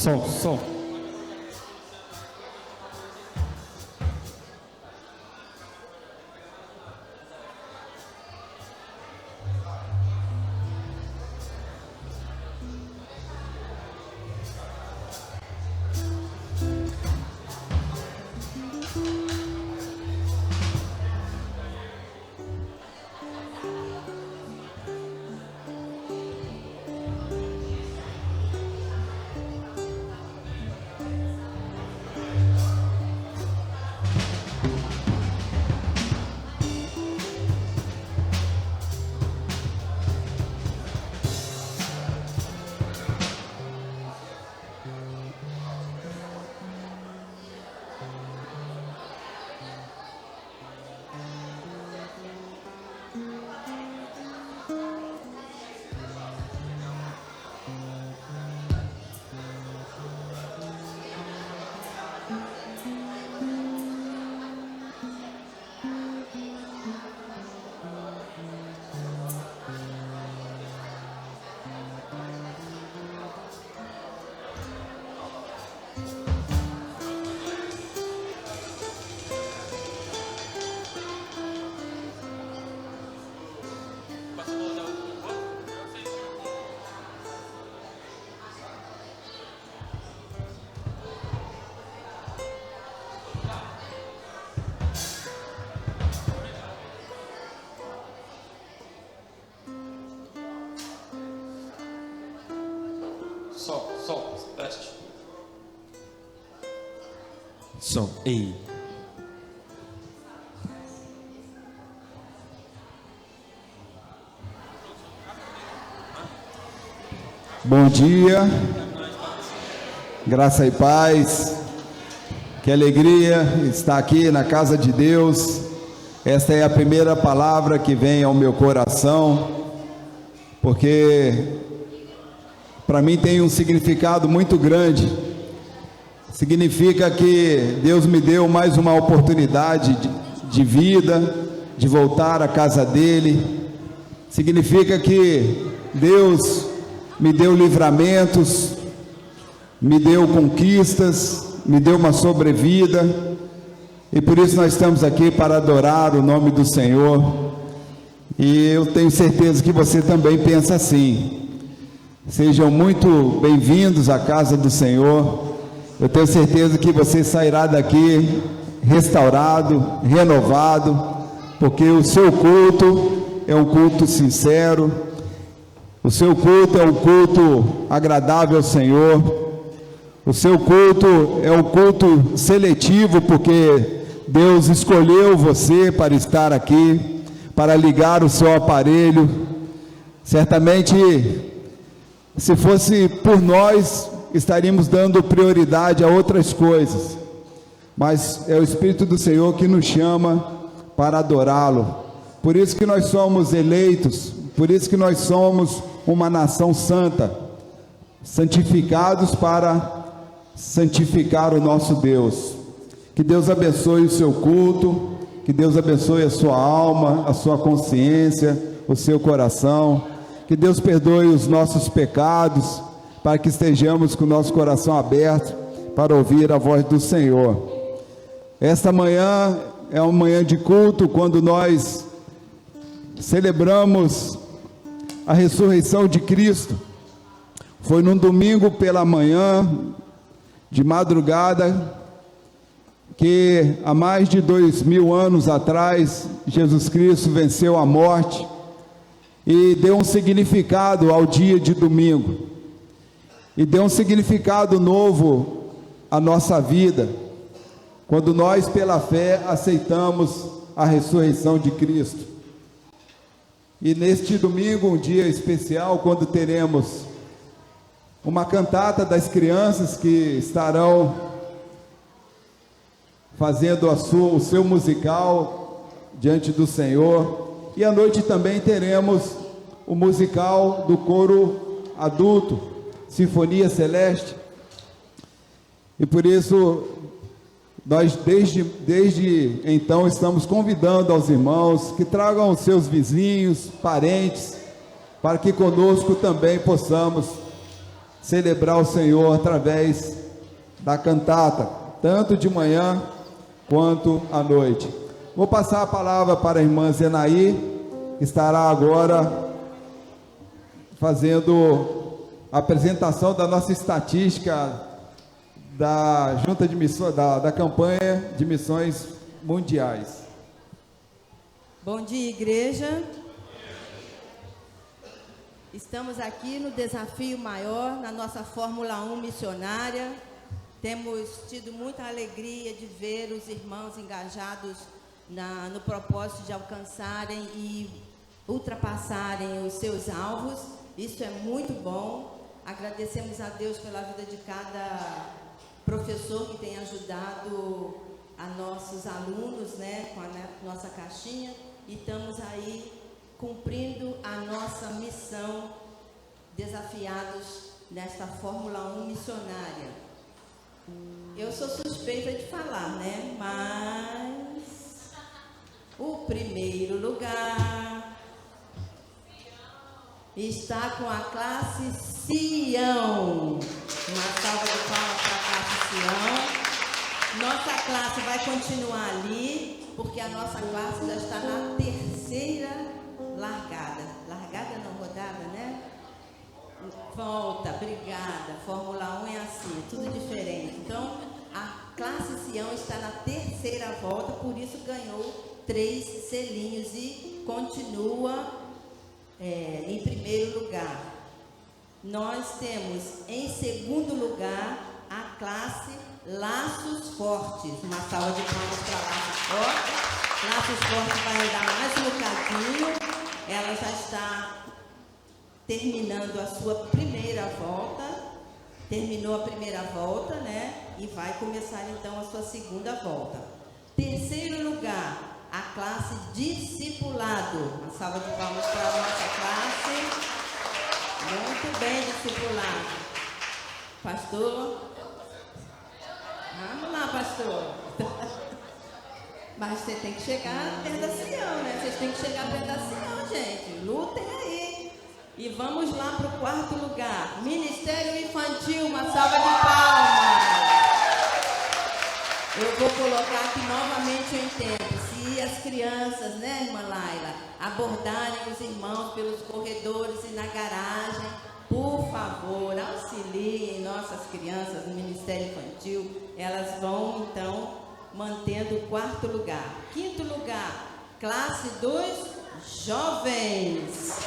Som. Som, teste. Som, ei. Bom dia, graça e paz, que alegria estar aqui na casa de Deus. Esta é a primeira palavra que vem ao meu coração, porque para mim tem um significado muito grande. Significa que Deus me deu mais uma oportunidade de vida, de voltar à casa dele. Significa que Deus me deu livramentos, me deu conquistas, me deu uma sobrevida, e por isso nós estamos aqui para adorar o nome do Senhor. E eu tenho certeza que você também pensa assim. Sejam muito bem-vindos à casa do Senhor. Eu tenho certeza que você sairá daqui restaurado, renovado, porque o seu culto é um culto sincero, o seu culto é um culto agradável ao Senhor, o seu culto é um culto seletivo, porque Deus escolheu você para estar aqui, para ligar o seu aparelho. Certamente, se fosse por nós, estaríamos dando prioridade a outras coisas, mas é o Espírito do Senhor que nos chama para adorá-lo. Por isso que nós somos eleitos, por isso que nós somos uma nação santa, santificados para santificar o nosso Deus. Que Deus abençoe o seu culto, que Deus abençoe a sua alma, a sua consciência, o seu coração. Que Deus perdoe os nossos pecados, para que estejamos com o nosso coração aberto para ouvir a voz do Senhor. Esta manhã é uma manhã de culto, quando nós celebramos a ressurreição de Cristo. Foi num domingo pela manhã, de madrugada, que há mais de 2000 anos atrás, Jesus Cristo venceu a morte e deu um significado ao dia de domingo, e deu um significado novo à nossa vida, quando nós pela fé aceitamos a ressurreição de Cristo. E neste domingo, um dia especial, quando teremos uma cantata das crianças que estarão fazendo o seu musical diante do Senhor, e à noite também teremos o musical do coro adulto, Sinfonia Celeste. E por isso nós desde então estamos convidando aos irmãos que tragam os seus vizinhos, parentes, para que conosco também possamos celebrar o Senhor através da cantata, tanto de manhã quanto à noite. Vou passar a palavra para a irmã Zenaí, que estará agora fazendo a apresentação da nossa estatística da Junta de Missões, da campanha de missões mundiais. Bom dia, igreja. Estamos aqui no desafio maior, na nossa Fórmula 1 missionária. Temos tido muita alegria de ver os irmãos engajados no propósito de alcançarem e ultrapassarem os seus alvos. Isso é muito bom. Agradecemos a Deus pela vida de cada professor que tem ajudado a nossos alunos, né, com a nossa caixinha, e estamos aí cumprindo a nossa missão, desafiados nesta Fórmula 1 missionária. Eu sou suspeita de falar, né, mas o primeiro lugar está com a classe Sião. Uma salva de palmas para a classe Sião. Nossa classe vai continuar ali, porque a nossa classe já está na terceira largada. Largada não, rodada, né? Volta, obrigada. Fórmula 1 é assim, tudo diferente. Então, a classe Sião está na terceira volta, por isso ganhou 3 selinhos e continua em primeiro lugar. Nós temos em segundo lugar a classe Laços Fortes. Uma salva de palmas para Laços Fortes. Laços Fortes vai andar mais um bocadinho. Ela já está terminando a sua primeira volta. Terminou a primeira volta, né? E vai começar então a sua segunda volta. Terceiro lugar, a classe Discipulado. Uma salva de palmas para a nossa classe. Muito bem, discipulado. Pastor. Vamos lá, pastor. Mas você tem que chegar perto da Sião, né? Vocês têm que chegar perto da Sião, gente. Lutem aí. E vamos lá para o quarto lugar. Ministério Infantil, uma salva de palmas. Eu vou colocar aqui novamente em tempo. Se as crianças, né, irmã Laila, abordarem os irmãos pelos corredores e na garagem, por favor, auxiliem nossas crianças no Ministério Infantil. Elas vão, então, mantendo o quarto lugar. Quinto lugar, classe dos jovens.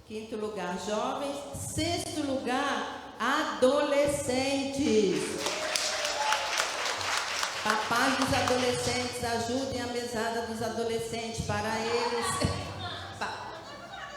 Quinto lugar, jovens. Sexto lugar, adolescentes. Papais dos adolescentes, ajudem a mesada dos adolescentes para eles.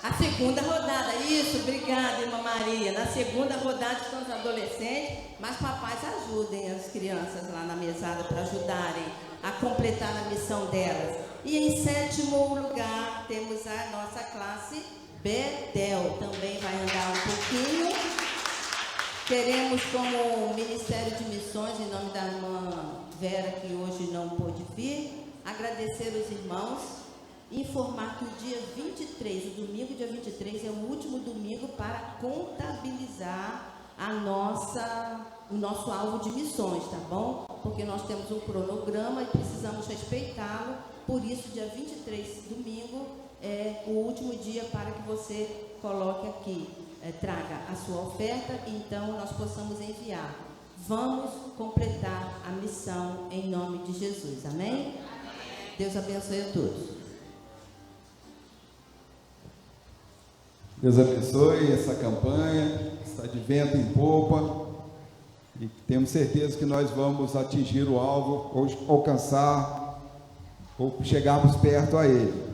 A segunda rodada, isso, obrigada, irmã Maria. Na segunda rodada estão os adolescentes, mas papais ajudem as crianças lá na mesada para ajudarem a completar a missão delas. E em sétimo lugar, temos a nossa classe Betel, também vai andar um pouquinho. Queremos, como Ministério de Missões, em nome da irmã Vera, que hoje não pôde vir, agradecer os irmãos, informar que o dia 23, o domingo dia 23, é o último domingo para contabilizar o nosso alvo de missões, tá bom? Porque nós temos um cronograma e precisamos respeitá-lo, por isso dia 23, domingo, é o último dia para que você coloque aqui, traga a sua oferta, então nós possamos enviar. Vamos completar a missão em nome de Jesus, amém? Deus abençoe a todos. Deus abençoe essa campanha, está de vento em popa, e temos certeza que nós vamos atingir o alvo, ou alcançar, ou chegarmos perto a ele.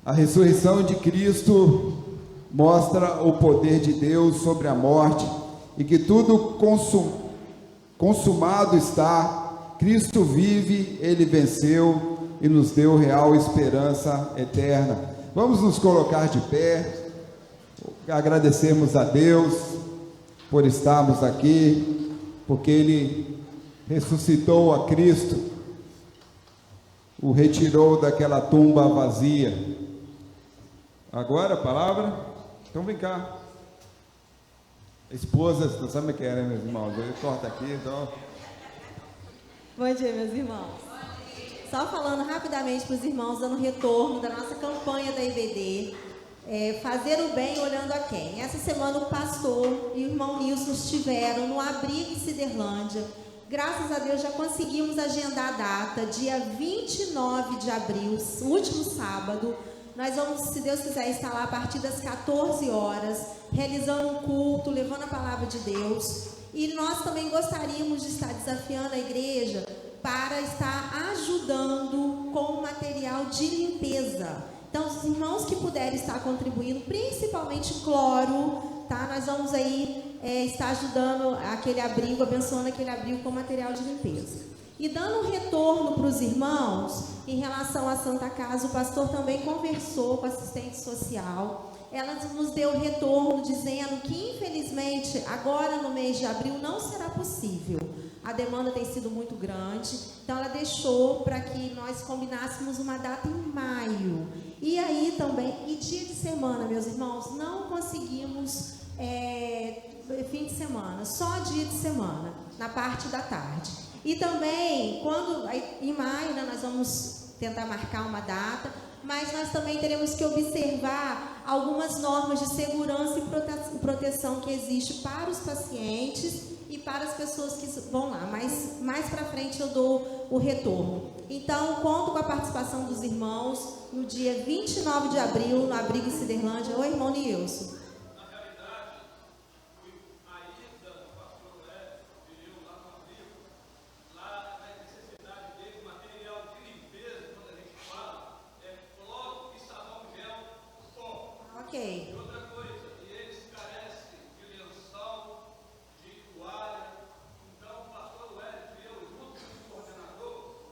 A ressurreição de Cristo mostra o poder de Deus sobre a morte, e que tudo consumado está. Cristo vive, Ele venceu e nos deu real esperança eterna. Vamos nos colocar de pé, agradecermos a Deus por estarmos aqui, porque Ele ressuscitou a Cristo o retirou daquela tumba vazia. Agora a palavra? Então vem cá. Esposas, não sabe o que é, né, meus irmãos? Ele corta aqui, então. Bom dia, meus irmãos. Só falando rapidamente para os irmãos, dando retorno da nossa campanha da IBD, fazer o bem olhando a quem? Essa semana o pastor e o irmão Nilson estiveram no abrigo em Ciderlândia. Graças a Deus já conseguimos agendar a data, dia 29 de abril, último sábado. Nós vamos, se Deus quiser, estar lá a partir das 14 horas, realizando um culto, levando a palavra de Deus. E nós também gostaríamos de estar desafiando a igreja para estar ajudando com material de limpeza. Então, os irmãos que puderem estar contribuindo, principalmente cloro, tá? Nós vamos aí estar ajudando aquele abrigo, abençoando aquele abrigo com material de limpeza. E dando um retorno para os irmãos, em relação à Santa Casa, o pastor também conversou com a assistente social. Ela nos deu retorno dizendo que, infelizmente, agora no mês de abril não será possível. A demanda tem sido muito grande, então ela deixou para que nós combinássemos uma data em maio. E aí também, e dia de semana, meus irmãos, não conseguimos fim de semana, só dia de semana, na parte da tarde. E também, em maio, né, nós vamos tentar marcar uma data, mas nós também teremos que observar algumas normas de segurança e proteção que existe para os pacientes e para as pessoas que vão lá. Mas mais para frente eu dou o retorno. Então, conto com a participação dos irmãos no dia 29 de abril, no Abrigo Ciderlândia. Oi, irmão Nilson. Ok. Outra coisa, e eles carecem de lençol, de toalha. Então, o pastor Wellington e eu, junto com o coordenador,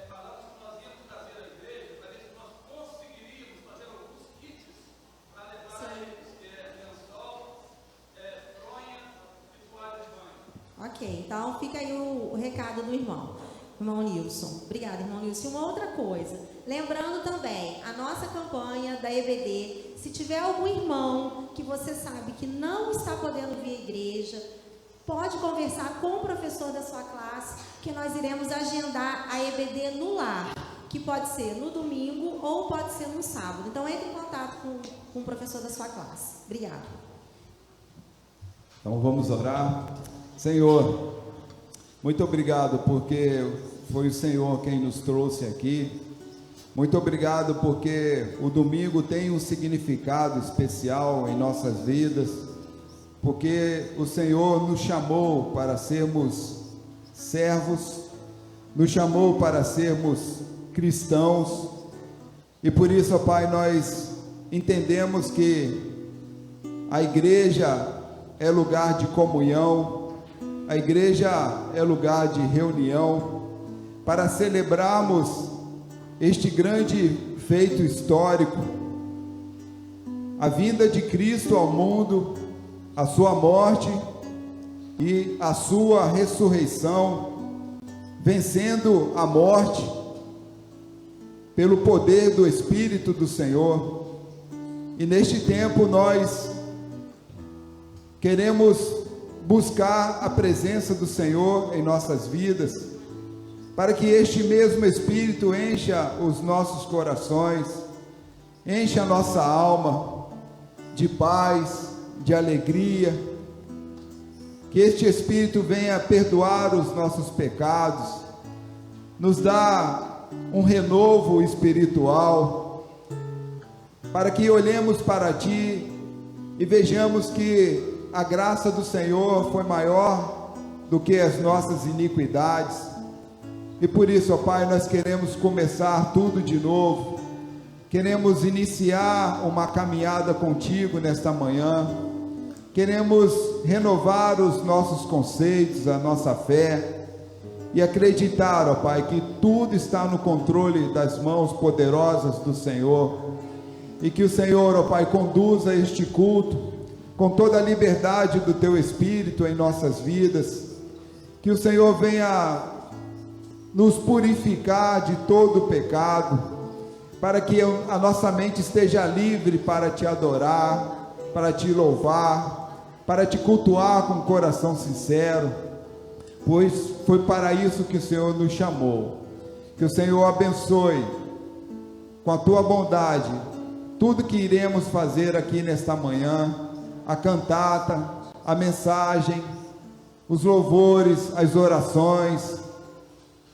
falamos que nós íamos trazer à igreja para ver se nós conseguiríamos fazer alguns kits para levar a eles, que é lençol, fronha e toalha de banho. Ok, então fica aí o recado do irmão Nilson. Obrigada, irmão Nilson. E uma outra coisa, lembrando também, a nossa campanha da EBD, se tiver algum irmão que você sabe que não está podendo vir à igreja, pode conversar com o professor da sua classe, que nós iremos agendar a EBD no lar, que pode ser no domingo ou pode ser no sábado. Então, entre em contato com o professor da sua classe. Obrigada. Então vamos orar. Senhor, muito obrigado porque foi o Senhor quem nos trouxe aqui. Muito obrigado porque o domingo tem um significado especial em nossas vidas, porque o Senhor nos chamou para sermos servos, nos chamou para sermos cristãos, e por isso, ó Pai, nós entendemos que a igreja é lugar de comunhão, a igreja é lugar de reunião, para celebrarmos este grande feito histórico, a vinda de Cristo ao mundo, a sua morte e a sua ressurreição, vencendo a morte pelo poder do Espírito do Senhor. E neste tempo nós queremos buscar a presença do Senhor em nossas vidas, para que este mesmo Espírito encha os nossos corações, encha a nossa alma de paz, de alegria, que este Espírito venha perdoar os nossos pecados, nos dá um renovo espiritual, para que olhemos para Ti e vejamos que a graça do Senhor foi maior do que as nossas iniquidades. E por isso, ó Pai, nós queremos começar tudo de novo, queremos iniciar uma caminhada contigo nesta manhã, queremos renovar os nossos conceitos, a nossa fé, e acreditar, ó Pai, que tudo está no controle das mãos poderosas do Senhor, e que o Senhor, ó Pai, conduza este culto com toda a liberdade do Teu Espírito em nossas vidas, que o Senhor venha nos purificar de todo pecado, para que a nossa mente esteja livre para te adorar, para te louvar, para te cultuar com coração sincero, pois foi para isso que o Senhor nos chamou. Que o Senhor abençoe com a tua bondade tudo que iremos fazer aqui nesta manhã, a cantata, a mensagem, os louvores, as orações,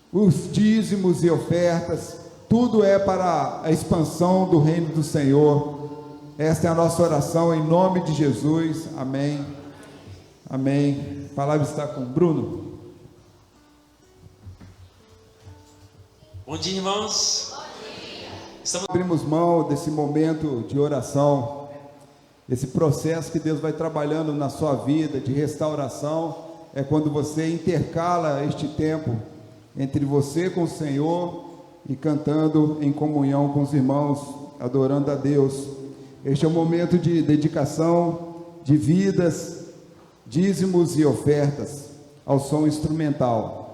os dízimos e ofertas, tudo é para a expansão do reino do Senhor. Esta é a nossa oração em nome de Jesus, amém, amém. A palavra está com o Bruno. Bom dia, irmãos. Abrimos mão desse momento de oração, esse processo que Deus vai trabalhando na sua vida de restauração, é quando você intercala este tempo entre você com o Senhor e cantando em comunhão com os irmãos, adorando a Deus. Este é o momento de dedicação de vidas, dízimos e ofertas ao som instrumental.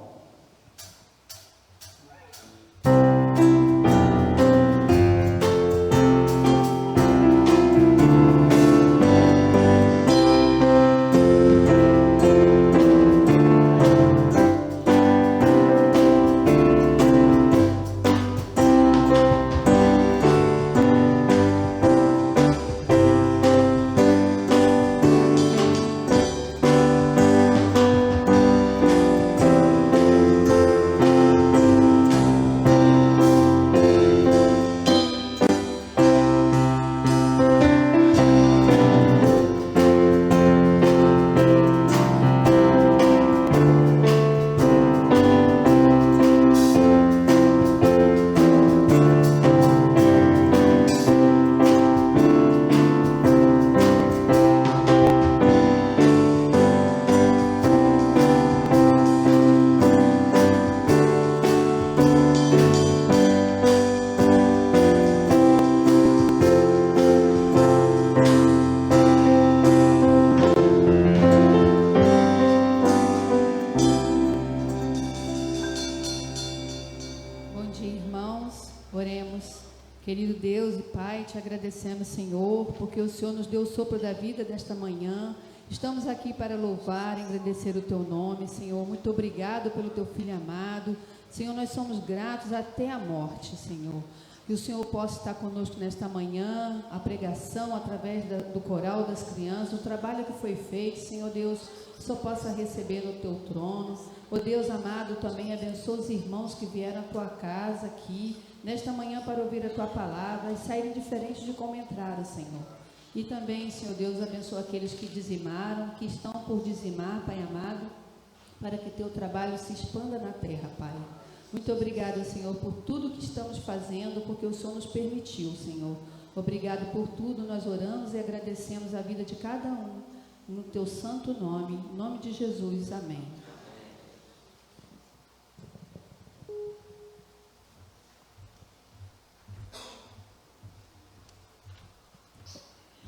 Querido Deus e Pai, te agradecemos, Senhor, porque o Senhor nos deu o sopro da vida desta manhã. Estamos aqui para louvar e agradecer o teu nome, Senhor. Muito obrigado pelo teu filho amado. Senhor, nós somos gratos até a morte, Senhor. Que o Senhor possa estar conosco nesta manhã, a pregação através do coral das crianças, o trabalho que foi feito, Senhor Deus, que o Senhor possa receber no teu trono. Ó Deus amado, também abençoa os irmãos que vieram à tua casa aqui, nesta manhã para ouvir a tua palavra e saírem diferentes de como entraram, Senhor. E também, Senhor Deus, abençoa aqueles que dizimaram, que estão por dizimar, Pai amado, para que teu trabalho se expanda na terra, Pai. Muito obrigado, Senhor, por tudo que estamos fazendo, porque o Senhor nos permitiu, Senhor. Obrigado por tudo, nós oramos e agradecemos a vida de cada um, no teu santo nome, em nome de Jesus, amém.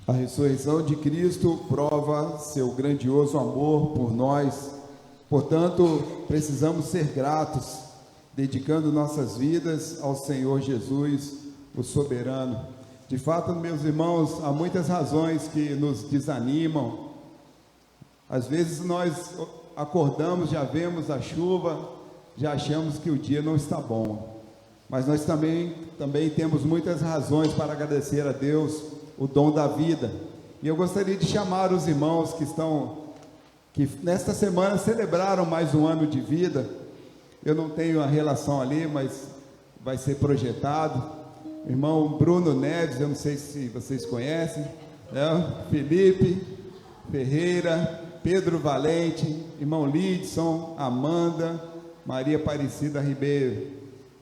A ressurreição de Cristo prova seu grandioso amor por nós, portanto, precisamos ser gratos, dedicando nossas vidas ao Senhor Jesus, o soberano. De fato, meus irmãos, há muitas razões que nos desanimam. Às vezes nós acordamos, já vemos a chuva, já achamos que o dia não está bom. Mas nós também temos muitas razões para agradecer a Deus o dom da vida. E eu gostaria de chamar os irmãos que nesta semana celebraram mais um ano de vida. Eu não tenho a relação ali, mas vai ser projetado. Irmão Bruno Neves, eu não sei se vocês conhecem, né? Felipe Ferreira, Pedro Valente, irmão Lidson, Amanda, Maria Aparecida Ribeiro.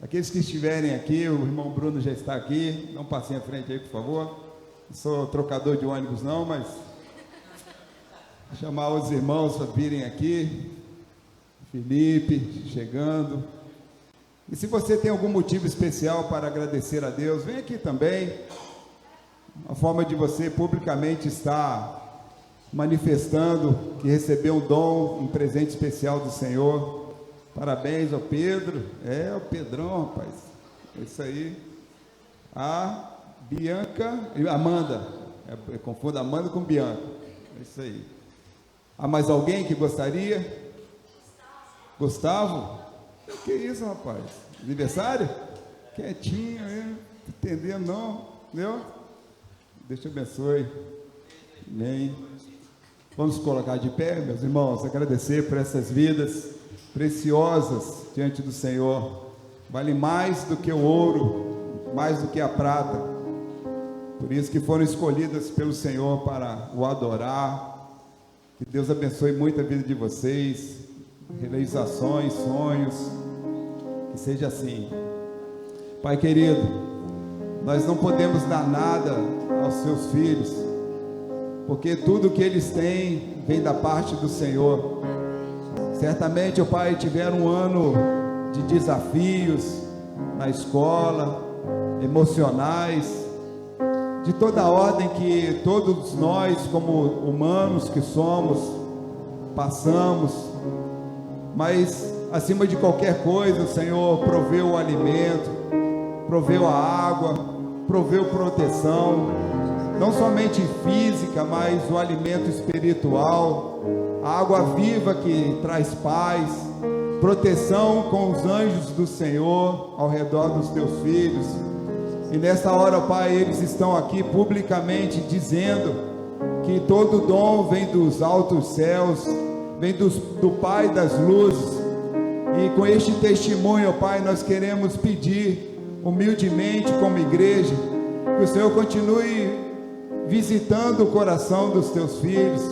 Aqueles que estiverem aqui, o irmão Bruno já está aqui, não passem à frente aí, por favor. Não sou trocador de ônibus não, mas vou chamar os irmãos para virem aqui. Felipe chegando. E se você tem algum motivo especial para agradecer a Deus, vem aqui também. Uma forma de você publicamente estar manifestando que recebeu um dom, um presente especial do Senhor. Parabéns ao Pedro. O Pedrão, rapaz. É isso aí. A Bianca e Amanda. Eu confundo Amanda com Bianca. É isso aí. Há mais alguém que gostaria? Gustavo? Que isso, rapaz? Aniversário? Quietinho, hein? Entendendo não? Entendeu? Deus te abençoe. Amém. Vamos colocar de pé, meus irmãos, agradecer por essas vidas preciosas diante do Senhor. Vale mais do que o ouro, mais do que a prata. Por isso que foram escolhidas pelo Senhor para o adorar. Que Deus abençoe muito a vida de vocês, realizações, sonhos, que seja assim. Pai querido, nós não podemos dar nada aos seus filhos, porque tudo que eles têm vem da parte do Senhor. Certamente, ó Pai, tiveram um ano de desafios na escola, emocionais, de toda a ordem que todos nós, como humanos que somos, passamos. Mas, acima de qualquer coisa, o Senhor proveu o alimento, proveu a água, proveu proteção, não somente física, mas o alimento espiritual, a água viva que traz paz, proteção com os anjos do Senhor ao redor dos teus filhos. E nesta hora, Pai, eles estão aqui publicamente dizendo que todo dom vem dos altos céus, vem do Pai das luzes. E com este testemunho, Pai, nós queremos pedir humildemente como igreja, que o Senhor continue visitando o coração dos teus filhos,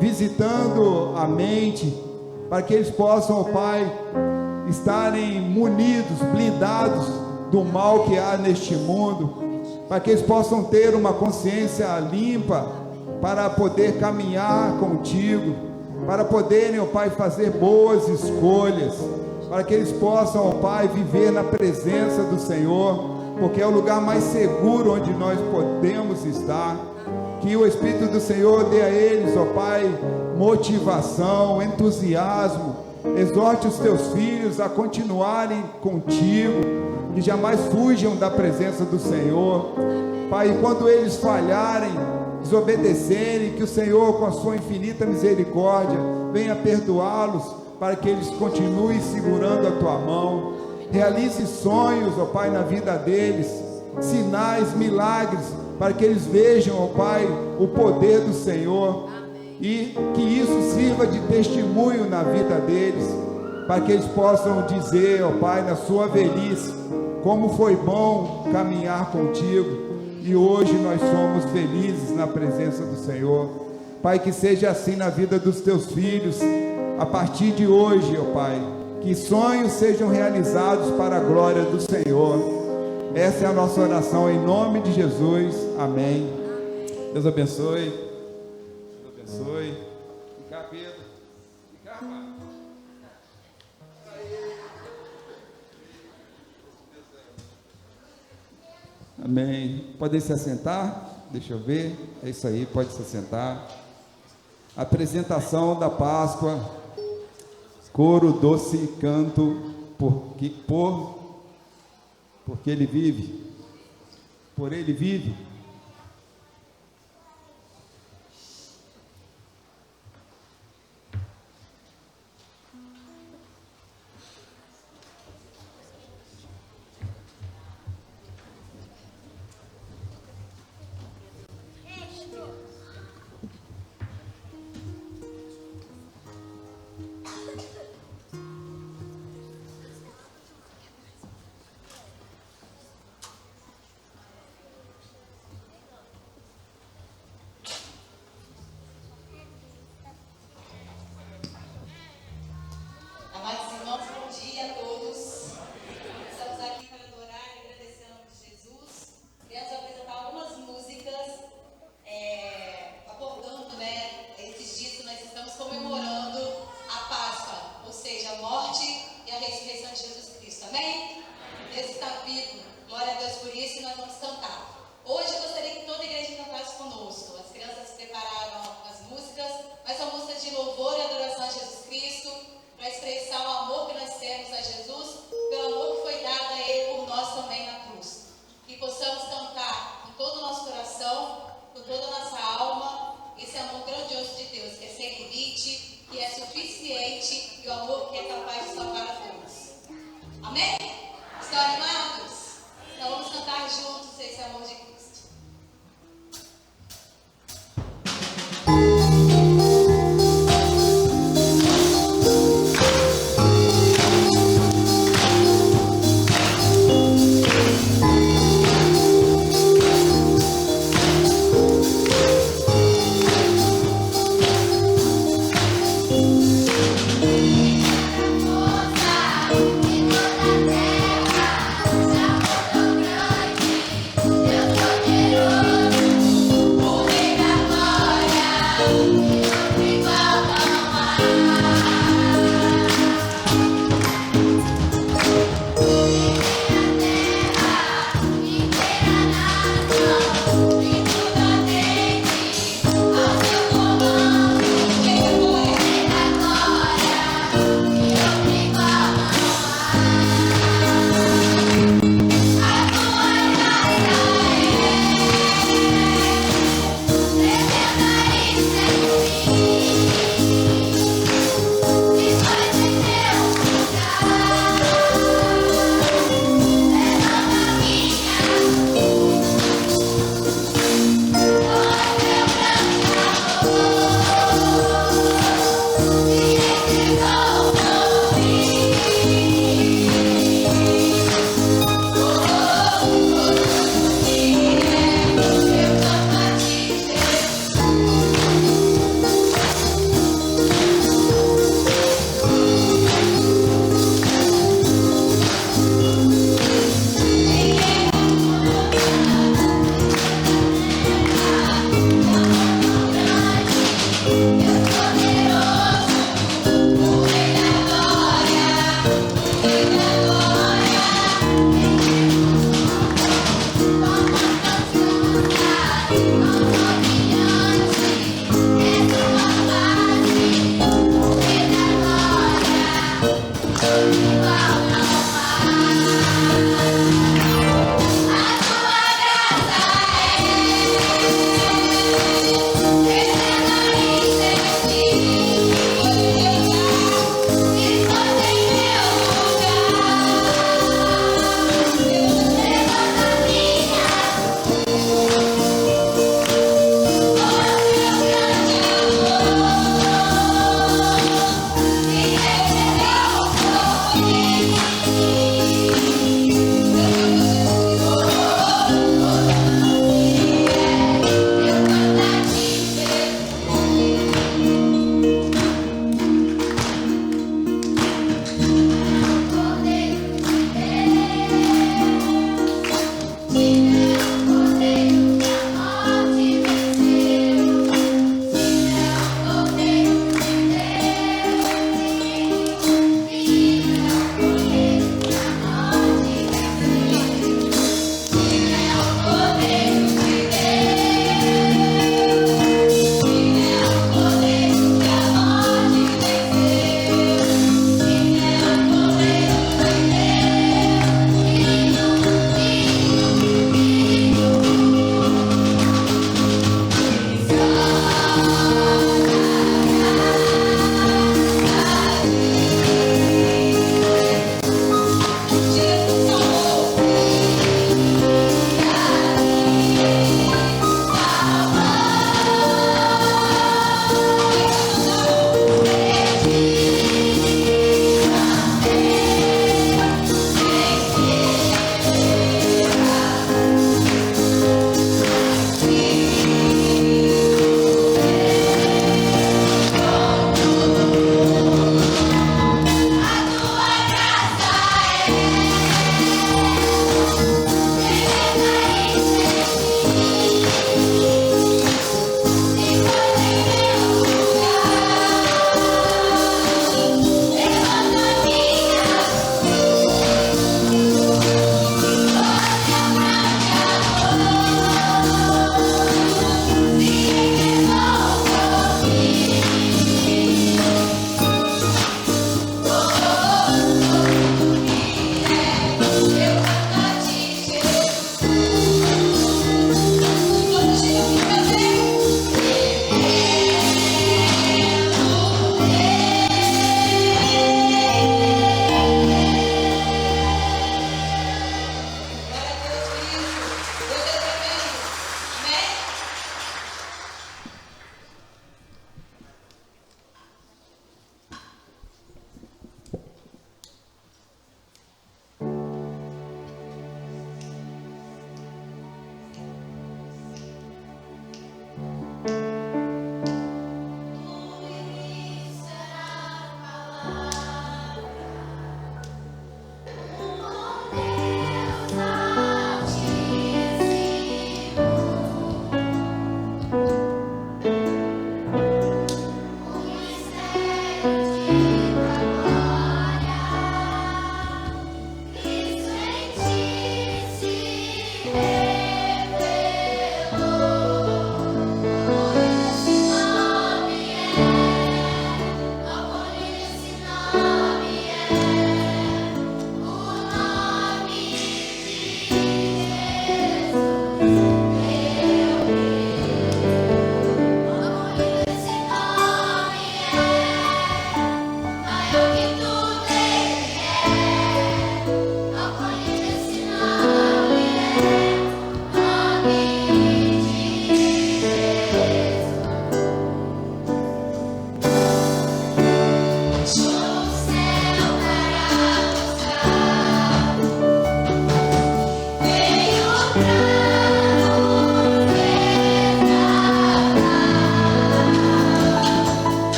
visitando a mente, para que eles possam, ó Pai, estarem munidos, blindados do mal que há neste mundo, para que eles possam ter uma consciência limpa, para poder caminhar contigo, para poderem, ó Pai, fazer boas escolhas, para que eles possam, ó Pai, viver na presença do Senhor, porque é o lugar mais seguro onde nós podemos estar. Que o Espírito do Senhor dê a eles, ó Pai, motivação, entusiasmo, exorte os teus filhos a continuarem contigo, que jamais fujam da presença do Senhor, Pai. E quando eles falharem, desobedecerem, que o Senhor, com a sua infinita misericórdia, venha perdoá-los, para que eles continuem segurando a tua mão. Realize sonhos, ó Pai, na vida deles, sinais, milagres, para que eles vejam, ó Pai, o poder do Senhor. E que isso sirva de testemunho na vida deles, para que eles possam dizer, ó Pai, na sua velhice, como foi bom caminhar contigo, e hoje nós somos felizes na presença do Senhor. Pai, que seja assim na vida dos teus filhos, a partir de hoje, ó Pai, que sonhos sejam realizados para a glória do Senhor. Essa é a nossa oração em nome de Jesus, amém. Deus abençoe. Deus abençoe. Vem cá, Pedro. Vem cá, pai. Amém. Podem se assentar? Deixa eu ver. É isso aí, pode se assentar. Apresentação da Páscoa. Coro, doce canto, porque ele vive. Por ele vive.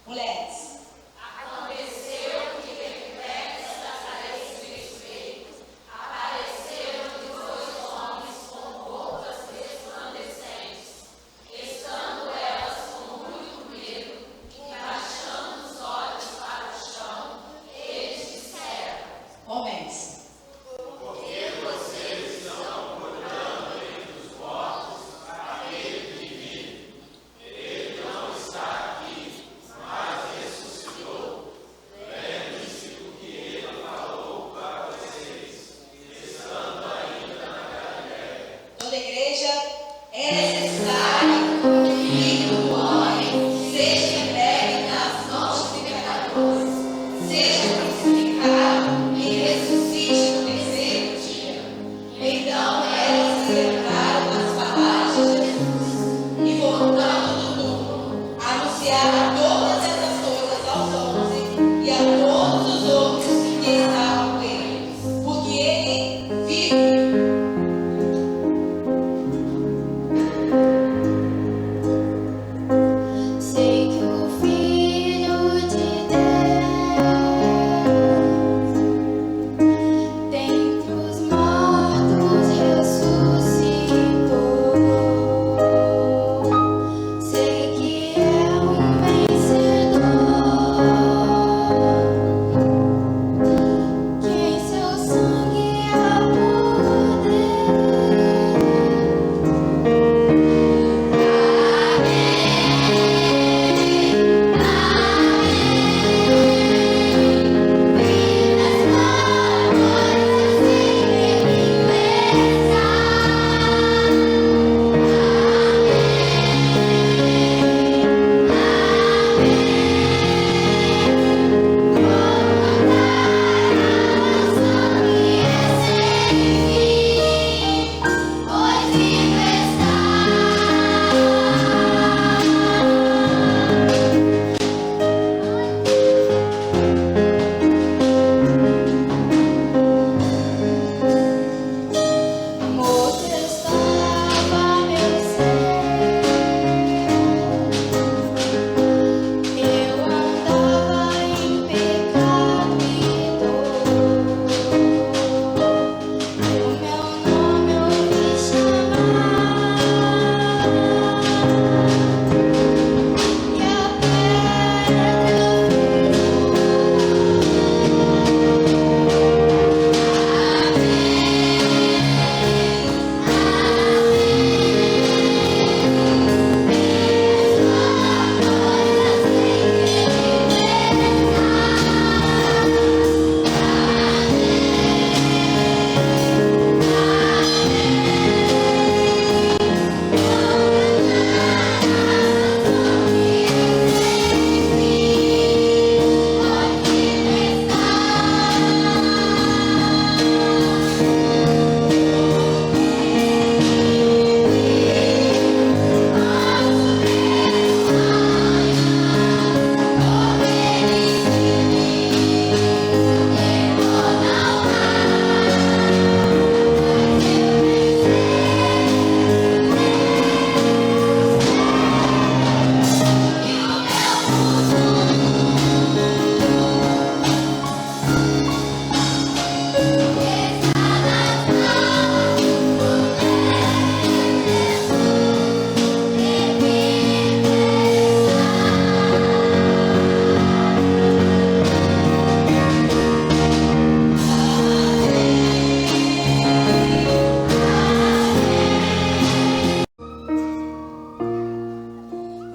Mulheres. Homens. Toda igreja é necessário que o homem seja entregue nas mãos de pecadores, seja crucificado e ressuscite no terceiro dia. Então elas se lembraram das palavras de Jesus e, voltando do túmulo, anunciaram todas essas coisas aos 11 e a todos os outros que estavam com ele, porque ele vive. Sei que o Filho de Deus, dentre os mortos ressuscitou. Sei que é um vencedor, que em seu sangue há poder. Morto estava meu ser, eu andava em pecado e dor. O meu nome ouvi chamar, e a pedra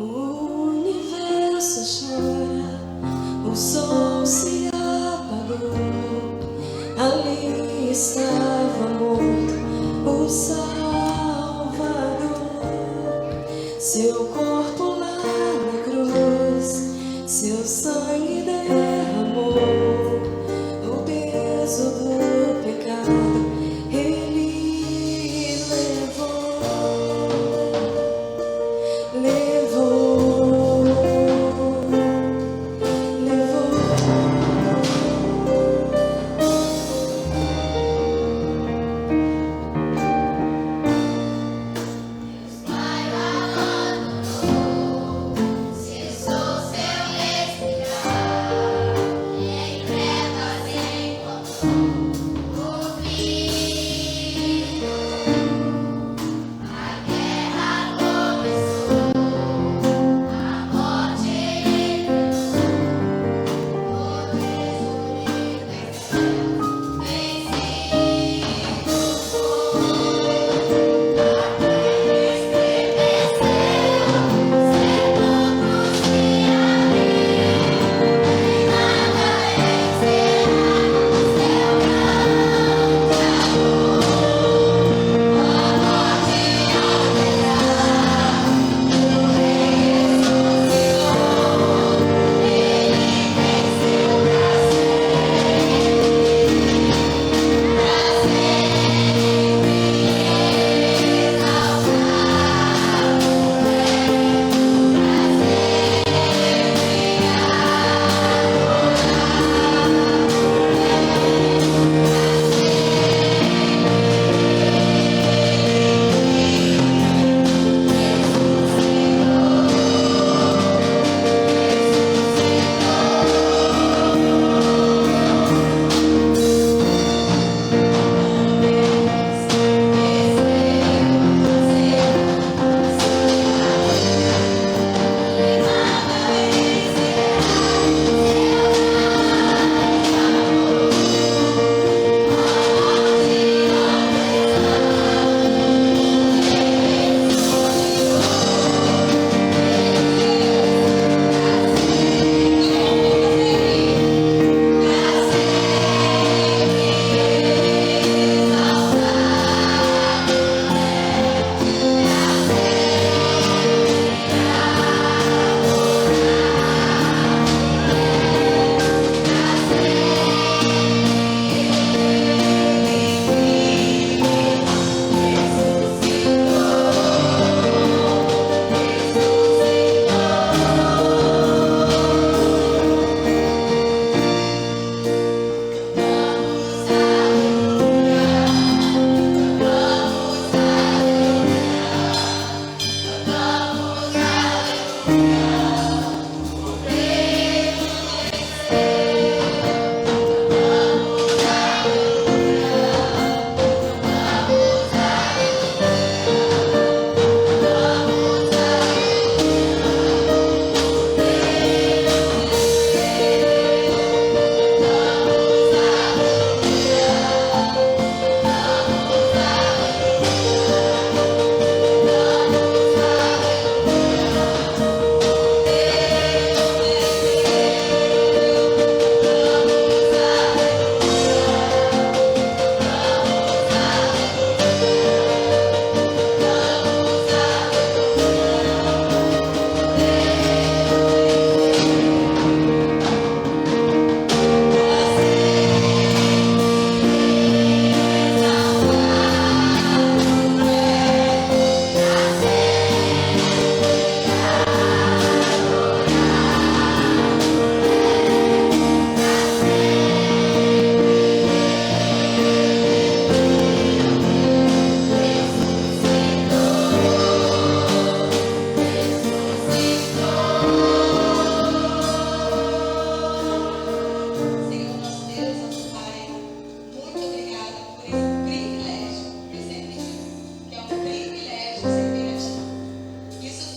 O universo chora, o sol se apagou, ali estava morto o Salvador, seu corpo lá na cruz, seu sangue derramou, o peso do pecado ele levou. Se sou seu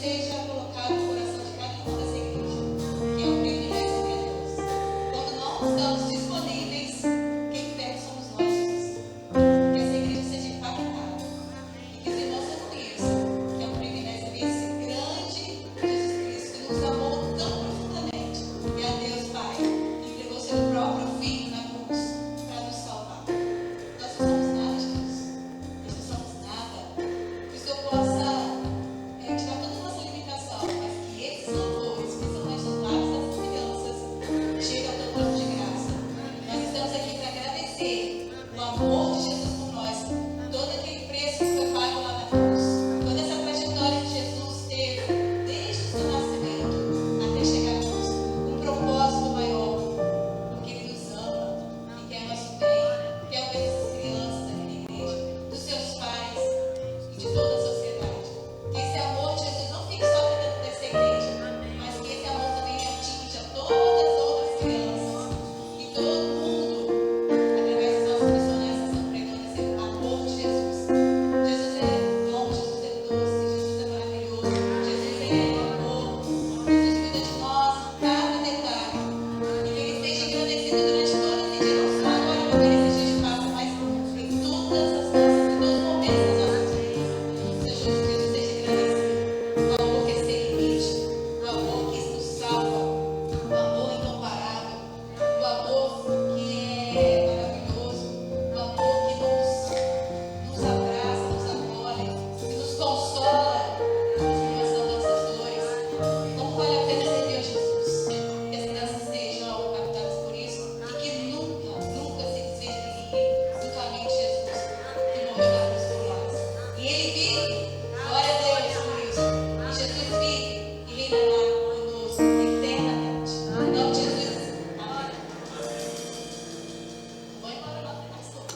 seja colocado no coração de cada uma dessa igreja, que é um privilégio de Deus. Quando nós estamos disponíveis, quem perde somos nós, Jesus. Que essa igreja seja impactada. E que os irmãos reconheçam que é um privilégio ver esse grande Jesus Cristo que nos amou tão profundamente. E a Deus, Pai, que entregou seu próprio Filho na cruz para nos salvar. Nós não somos nada, Jesus. Nós não somos nada. Que o Senhor possa tirar toda a nossa limitação, mas que esses louvores, principalmente nos lábios das crianças, cheguem ao teu trono de graça. Nós estamos aqui para agradecer o amor de Jesus por nós, todo aquele preço que foi pago lá na cruz, toda essa trajetória que Jesus teve desde o seu nascimento até chegar a nós, um propósito maior, porque Ele nos ama e quer nosso bem, quer o bem dessas crianças aqui na igreja, dos seus pais e de toda a sociedade. Que esse amor de Jesus não fique só dentro dessa igreja, mas que esse amor também atinja todas as outras crianças e todo mundo, através dos nossos missionários que estão pregando esse amor de Jesus. Jesus é bom, Jesus é doce, Jesus é maravilhoso, Jesus é amor, Jesus cuida de nós em cada detalhe. E que Ele seja agradecido durante todo esse dia, não só agora no momento que a gente passa, mas em todas as coisas, em todos os momentos das nossas vidas. Seja Jesus seja agradecido. O amor que é sem limite, o amor que nos salva, o amor incomparável, o amor que é maravilhoso, o amor que nos abraça, nos acolhe, que nos consola na situação das nossas dores. Como vale a pena servir a Jesus? Que as crianças sejam impactadas por isso e que nunca, nunca se desviem do caminho de Jesus, que morreu na cruz por nós. E Ele vive, glória a Deus por isso. E Jesus vive e reinará conosco eternamente. Em nome de Jesus. Amém. Vou embora lá para o pastor.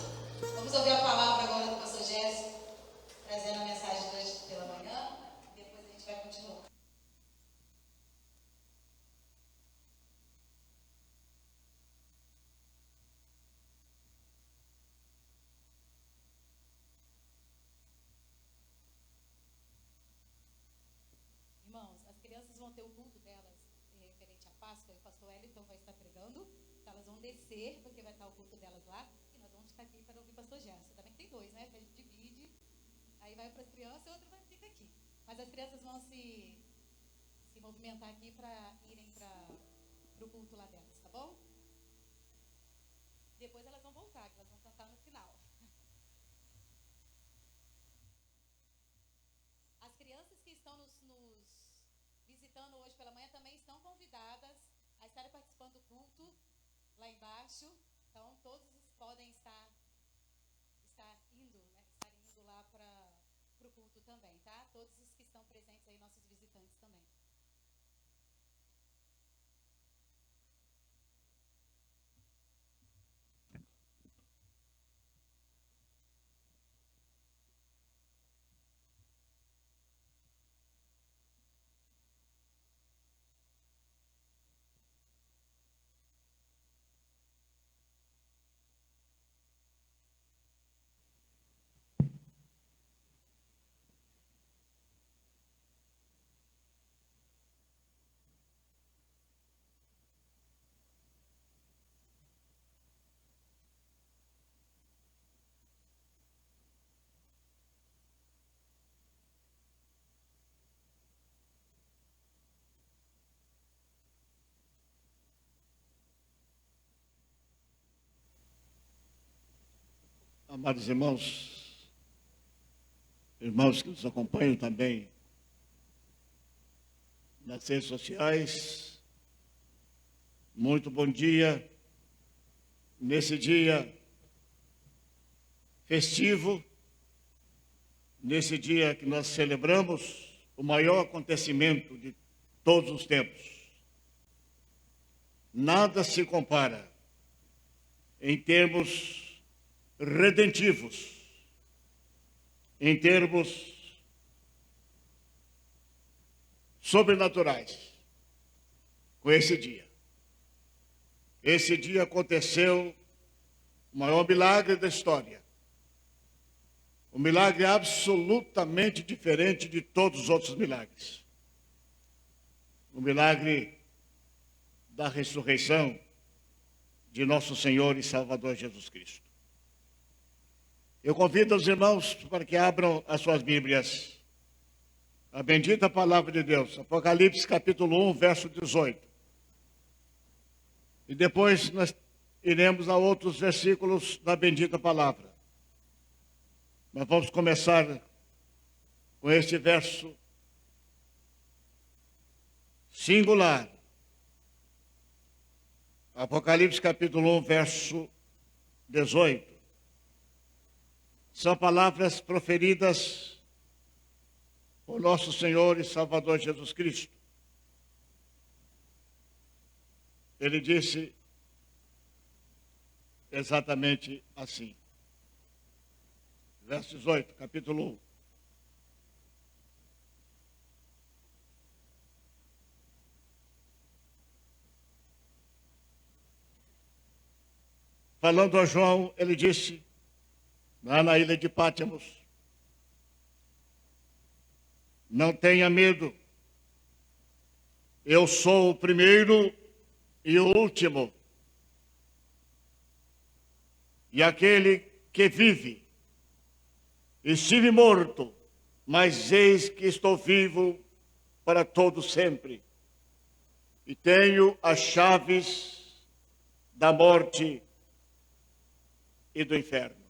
Vamos ouvir a palavra agora do pastor Gerson, trazendo a mensagem de hoje pela manhã. Depois a gente vai continuar. Irmãos, as crianças vão ter o culto delas referente à Páscoa, e o pastor Wellington vai estar pregando, então elas vão descer, porque vai estar o culto delas lá, e nós vamos estar aqui para ouvir o pastor Gerson. Também tem dois, né? Que a gente divide, aí vai para as crianças e outra vai ficar aqui. Mas as crianças vão se movimentar aqui para irem para o culto lá delas, tá bom? Depois elas vão voltar, que elas vão cantar no final. As crianças que estão nos visitando hoje pela manhã também estão convidadas a estarem participando do culto lá embaixo. Então, todos podem estar indo, né? Estarem indo lá para o culto também, tá? Todos os que estão presentes aí, nossos visitantes também. Amados irmãos, irmãos que nos acompanham também nas redes sociais, muito bom dia, nesse dia festivo, nesse dia que nós celebramos o maior acontecimento de todos os tempos. Nada se compara em termos redentivos, em termos sobrenaturais, com esse dia. Esse dia aconteceu o maior milagre da história. Um milagre absolutamente diferente de todos os outros milagres. o milagre da ressurreição de nosso Senhor e Salvador Jesus Cristo. Eu convido os irmãos para que abram as suas Bíblias. A bendita palavra de Deus, Apocalipse capítulo 1, verso 18. E depois nós iremos a outros versículos da bendita palavra. Mas vamos começar com este verso singular. Apocalipse capítulo 1, verso 18. São palavras proferidas por nosso Senhor e Salvador Jesus Cristo. Ele disse exatamente assim. Verso 18, capítulo 1. Falando a João, ele disse, lá na ilha de Pátimos, não tenha medo, eu sou o primeiro e o último, e aquele que vive. Estive morto, mas eis que estou vivo para todo sempre, e tenho as chaves da morte e do inferno.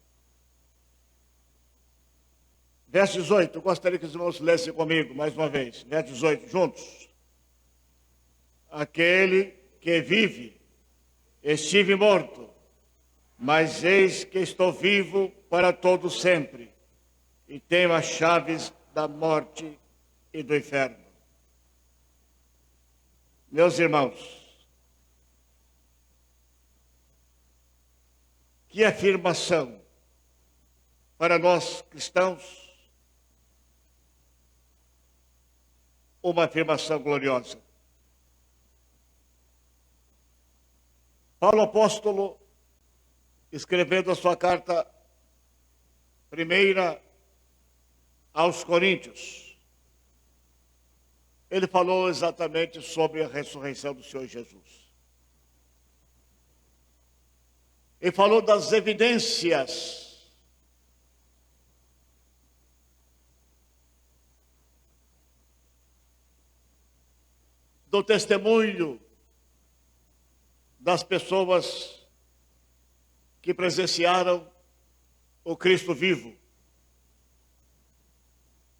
Verso 18, eu gostaria que os irmãos lessem comigo mais uma vez. Verso 18, juntos. Aquele que vive, estive morto, mas eis que estou vivo para todo sempre, e tenho as chaves da morte e do inferno. Meus irmãos, que afirmação para nós cristãos, uma afirmação gloriosa. Paulo apóstolo, escrevendo a sua carta primeira aos Coríntios, ele falou exatamente sobre a ressurreição do Senhor Jesus. Ele falou das evidências do testemunho das pessoas que presenciaram o Cristo vivo.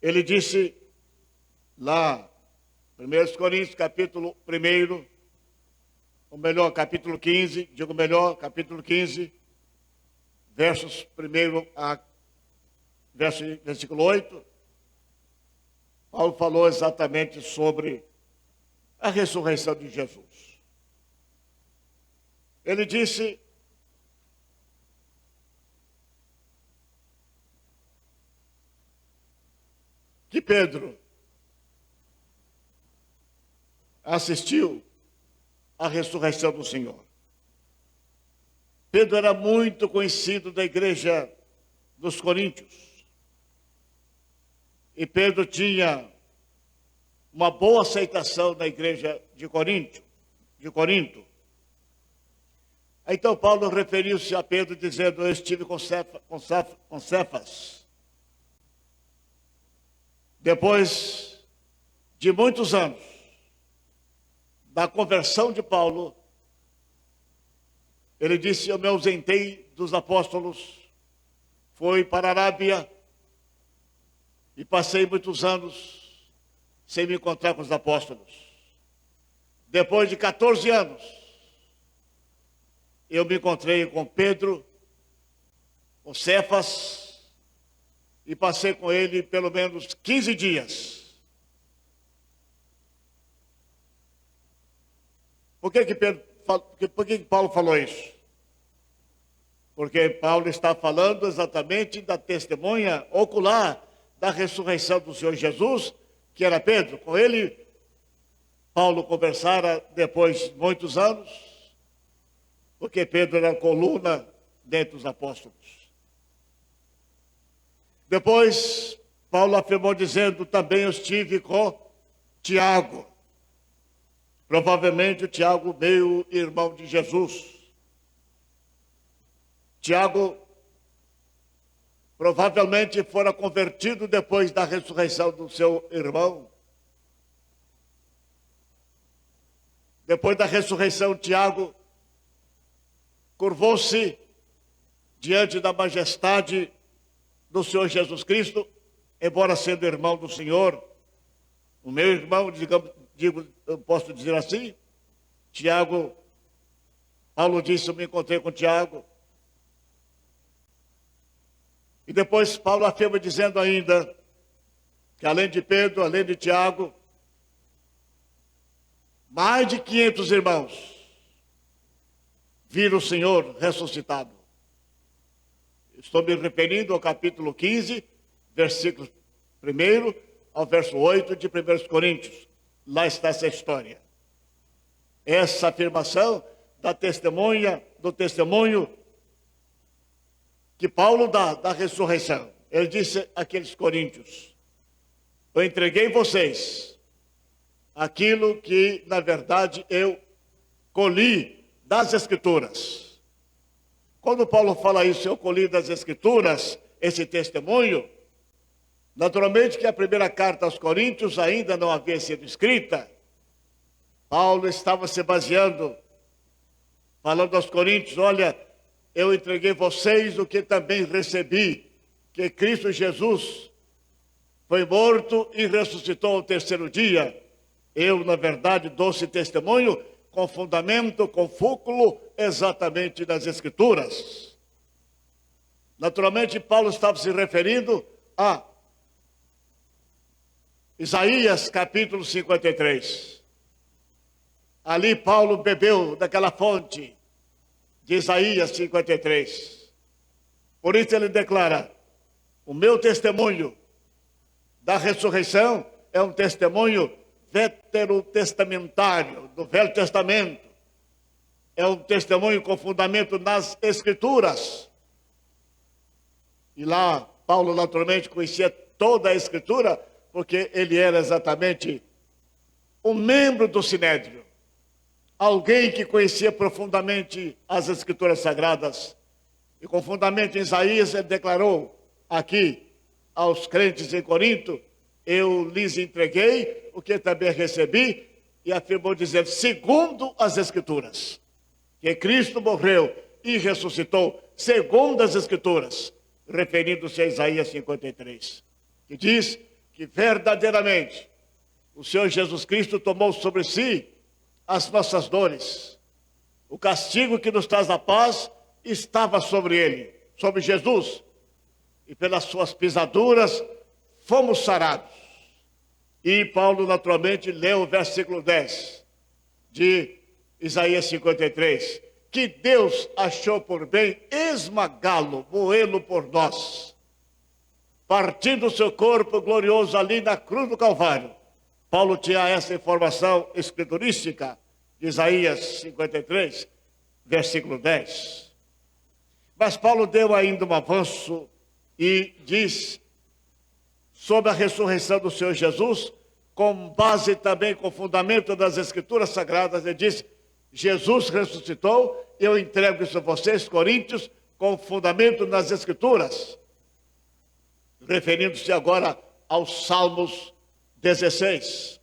Ele disse lá, 1 Coríntios, capítulo 1, ou melhor, capítulo 15, capítulo 15, versos 1 a versículo 8, Paulo falou exatamente sobre a ressurreição de Jesus. Ele disse que Pedro assistiu à ressurreição do Senhor. Pedro era muito conhecido da igreja dos Coríntios. E Pedro tinha uma boa aceitação da igreja de Corinto. Então Paulo referiu-se a Pedro dizendo, eu estive com Cefas. Depois de muitos anos da conversão de Paulo, ele disse, eu me ausentei dos apóstolos, fui para a Arábia e passei muitos anos sem me encontrar com os apóstolos. Depois de 14 anos, eu me encontrei com Pedro, com Cefas, e passei com ele pelo menos 15 dias. Por que Paulo falou isso? Porque Paulo está falando exatamente da testemunha ocular da ressurreição do Senhor Jesus, que era Pedro. Com ele, Paulo conversara depois de muitos anos, porque Pedro era a coluna dentre os apóstolos. Depois, Paulo afirmou dizendo, também eu estive com Tiago. Provavelmente o Tiago, meu irmão de Jesus. Tiago provavelmente fora convertido depois da ressurreição do seu irmão. Depois da ressurreição, Tiago curvou-se diante da majestade do Senhor Jesus Cristo, embora sendo irmão do Senhor. O meu irmão, eu posso dizer assim, Tiago, Paulo disse, eu me encontrei com Tiago. E depois Paulo afirma dizendo ainda, que além de Pedro, além de Tiago, mais de 500 irmãos viram o Senhor ressuscitado. Estou me referindo ao capítulo 15, versículo 1 ao verso 8 de 1 Coríntios. Lá está essa história. Essa afirmação do testemunho que Paulo dá da ressurreição. Ele disse àqueles coríntios, eu entreguei vocês aquilo que, na verdade, eu colhi das Escrituras. Quando Paulo fala isso, eu colhi das Escrituras, esse testemunho, naturalmente que a primeira carta aos Coríntios ainda não havia sido escrita. Paulo estava se baseando, falando aos Coríntios, olha, eu entreguei vocês o que também recebi, que Cristo Jesus foi morto e ressuscitou ao terceiro dia. Eu, na verdade, dou esse testemunho com fundamento, com fúculo, exatamente das Escrituras. Naturalmente, Paulo estava se referindo a Isaías, capítulo 53. Ali Paulo bebeu daquela fonte de Isaías 53. Por isso ele declara, o meu testemunho da ressurreição é um testemunho veterotestamentário, do Velho Testamento. É um testemunho com fundamento nas Escrituras. E lá, Paulo naturalmente conhecia toda a Escritura, porque ele era exatamente um membro do Sinédrio. Alguém que conhecia profundamente as Escrituras Sagradas. E com fundamento em Isaías, ele declarou aqui aos crentes em Corinto, eu lhes entreguei o que também recebi, e afirmou dizendo, segundo as Escrituras, que Cristo morreu e ressuscitou, segundo as Escrituras, referindo-se a Isaías 53, que diz que verdadeiramente o Senhor Jesus Cristo tomou sobre si as nossas dores. O castigo que nos traz a paz estava sobre ele, sobre Jesus, e pelas suas pisaduras fomos sarados. E Paulo naturalmente leu o versículo 10 de Isaías 53, que Deus achou por bem esmagá-lo, moê-lo por nós, partindo o seu corpo glorioso ali na cruz do Calvário. Paulo tinha essa informação escriturística de Isaías 53, versículo 10. Mas Paulo deu ainda um avanço e diz sobre a ressurreição do Senhor Jesus, com base também, com fundamento das Escrituras Sagradas. Ele diz, Jesus ressuscitou, eu entrego isso a vocês, Coríntios, com fundamento nas Escrituras. Referindo-se agora aos Salmos 16,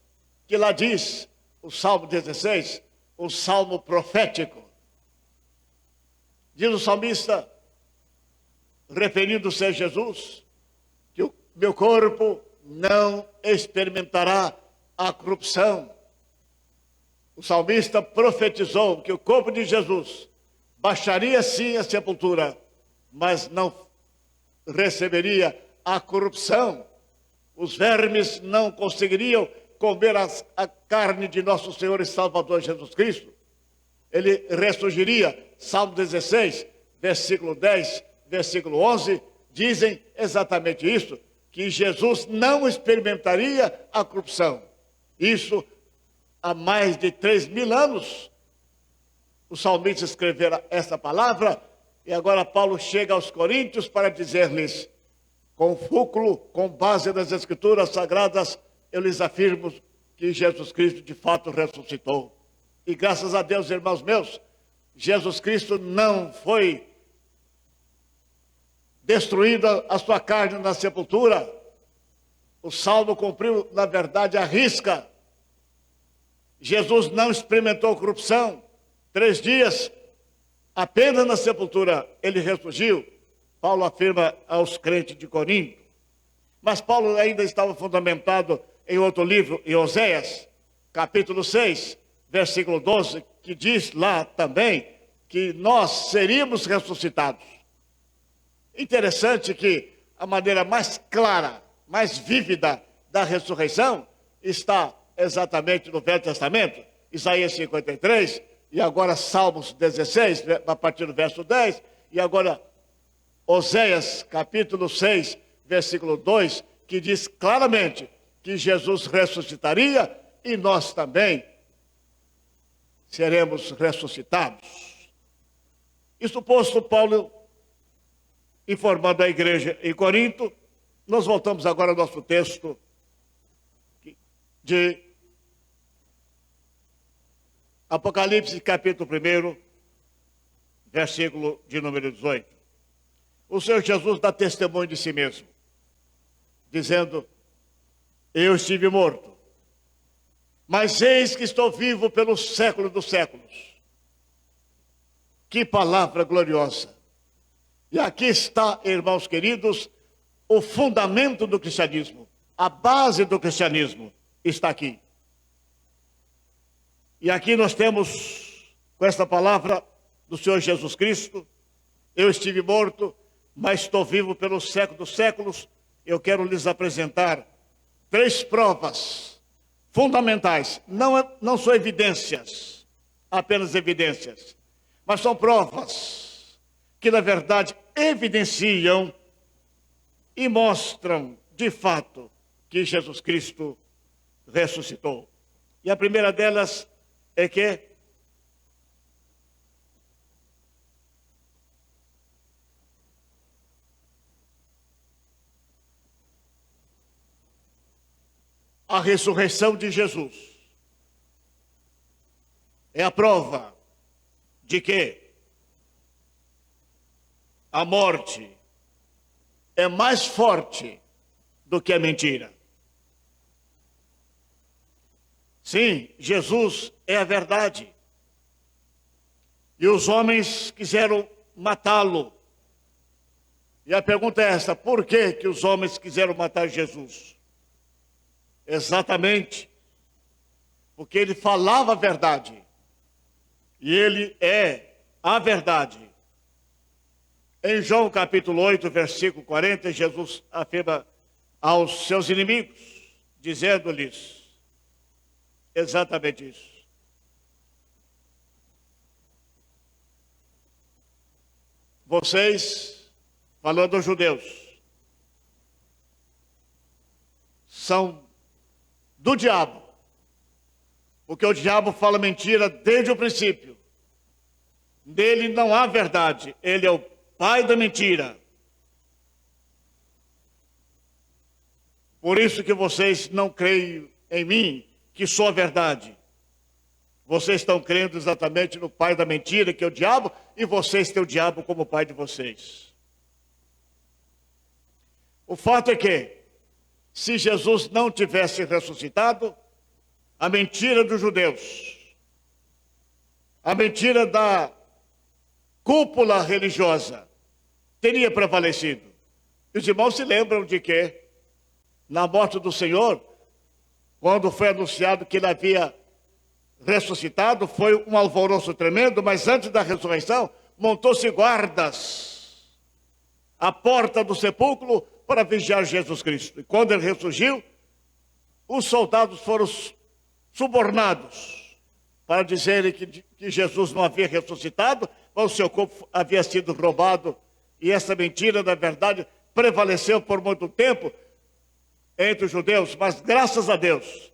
que lá diz, o Salmo 16, um salmo profético. Diz o salmista, referindo-se a Jesus, que o meu corpo não experimentará a corrupção. O salmista profetizou que o corpo de Jesus baixaria sim a sepultura, mas não receberia a corrupção. Os vermes não conseguiriam comer a carne de nosso Senhor e Salvador Jesus Cristo. Ele ressurgiria. Salmo 16, versículo 10, versículo 11, dizem exatamente isso, que Jesus não experimentaria a corrupção. Isso há mais de 3.000 anos. O salmista escrevera essa palavra, e agora Paulo chega aos Coríntios para dizer-lhes, com fúculo, com base nas Escrituras Sagradas, eu lhes afirmo que Jesus Cristo de fato ressuscitou. E graças a Deus, irmãos meus, Jesus Cristo não foi destruída a sua carne na sepultura. O Salmo cumpriu, na verdade, a risca. Jesus não experimentou corrupção. 3 dias, apenas na sepultura, ele ressurgiu. Paulo afirma aos crentes de Corinto. Mas Paulo ainda estava fundamentado em outro livro, em Oséias, capítulo 6, versículo 12, que diz lá também que nós seríamos ressuscitados. Interessante que a maneira mais clara, mais vívida da ressurreição está exatamente no Velho Testamento, Isaías 53, e agora Salmos 16, a partir do verso 10, e agora Oséias, capítulo 6, versículo 2, que diz claramente que Jesus ressuscitaria e nós também seremos ressuscitados. Isso posto, Paulo informando a igreja em Corinto, nós voltamos agora ao nosso texto de Apocalipse, capítulo 1, versículo de número 18. O Senhor Jesus dá testemunho de si mesmo, dizendo: eu estive morto, mas eis que estou vivo pelo século dos séculos. Que palavra gloriosa! E aqui está, irmãos queridos, o fundamento do cristianismo, a base do cristianismo está aqui. E aqui nós temos, com esta palavra do Senhor Jesus Cristo: eu estive morto, mas estou vivo pelo século dos séculos. Eu quero lhes apresentar 3 provas fundamentais. Não são evidências, apenas evidências, mas são provas que, na verdade, evidenciam e mostram, de fato, que Jesus Cristo ressuscitou. E a primeira delas é que a ressurreição de Jesus é a prova de que a morte é mais forte do que a mentira. Sim, Jesus é a verdade. E os homens quiseram matá-lo. E a pergunta é essa: por que que os homens quiseram matar Jesus? Exatamente porque ele falava a verdade. E ele é a verdade. Em João capítulo 8, versículo 40, Jesus afirma aos seus inimigos, dizendo-lhes exatamente isso: vocês, falando aos judeus, são do diabo, porque o diabo fala mentira desde o princípio. Nele não há verdade, ele é o pai da mentira. Por isso que vocês não creem em mim, que sou a verdade. Vocês estão crendo exatamente no pai da mentira, que é o diabo, e vocês têm o diabo como pai de vocês. O fato é que, se Jesus não tivesse ressuscitado, a mentira dos judeus, a mentira da cúpula religiosa, teria prevalecido. E os irmãos se lembram de que, na morte do Senhor, quando foi anunciado que ele havia ressuscitado, foi um alvoroço tremendo, mas antes da ressurreição, montou-se guardas à porta do sepulcro para vigiar Jesus Cristo. E quando ele ressurgiu, os soldados foram subornados para dizerem que Jesus não havia ressuscitado, mas o seu corpo havia sido roubado. E essa mentira, na verdade, prevaleceu por muito tempo entre os judeus. Mas graças a Deus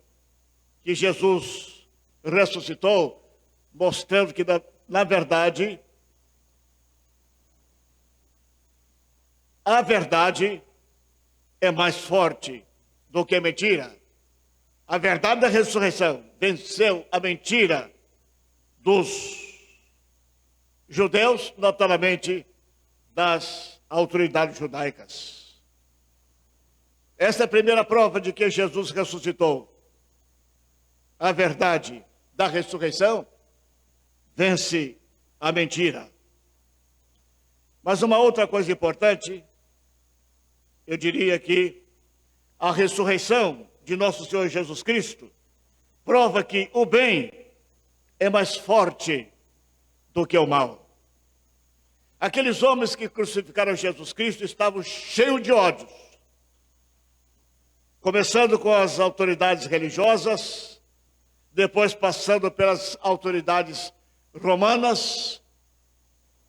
que Jesus ressuscitou, mostrando que, na verdade, a verdade é mais forte do que a mentira. A verdade da ressurreição venceu a mentira dos judeus, naturalmente das autoridades judaicas. Essa é a primeira prova de que Jesus ressuscitou. A verdade da ressurreição vence a mentira. Mas uma outra coisa importante, eu diria que a ressurreição de nosso Senhor Jesus Cristo prova que o bem é mais forte do que o mal. Aqueles homens que crucificaram Jesus Cristo estavam cheios de ódios, começando com as autoridades religiosas, depois passando pelas autoridades romanas.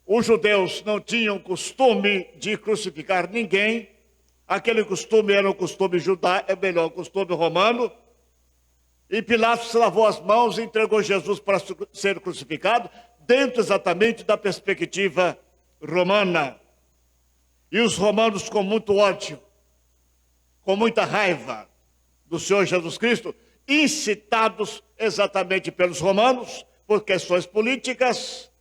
Os judeus não tinham costume de crucificar ninguém. Aquele costume era um costume judaico, o costume romano. E Pilatos lavou as mãos e entregou Jesus para ser crucificado, dentro exatamente da perspectiva romana. E os romanos, com muito ódio, com muita raiva do Senhor Jesus Cristo, incitados exatamente pelos romanos, por questões políticas,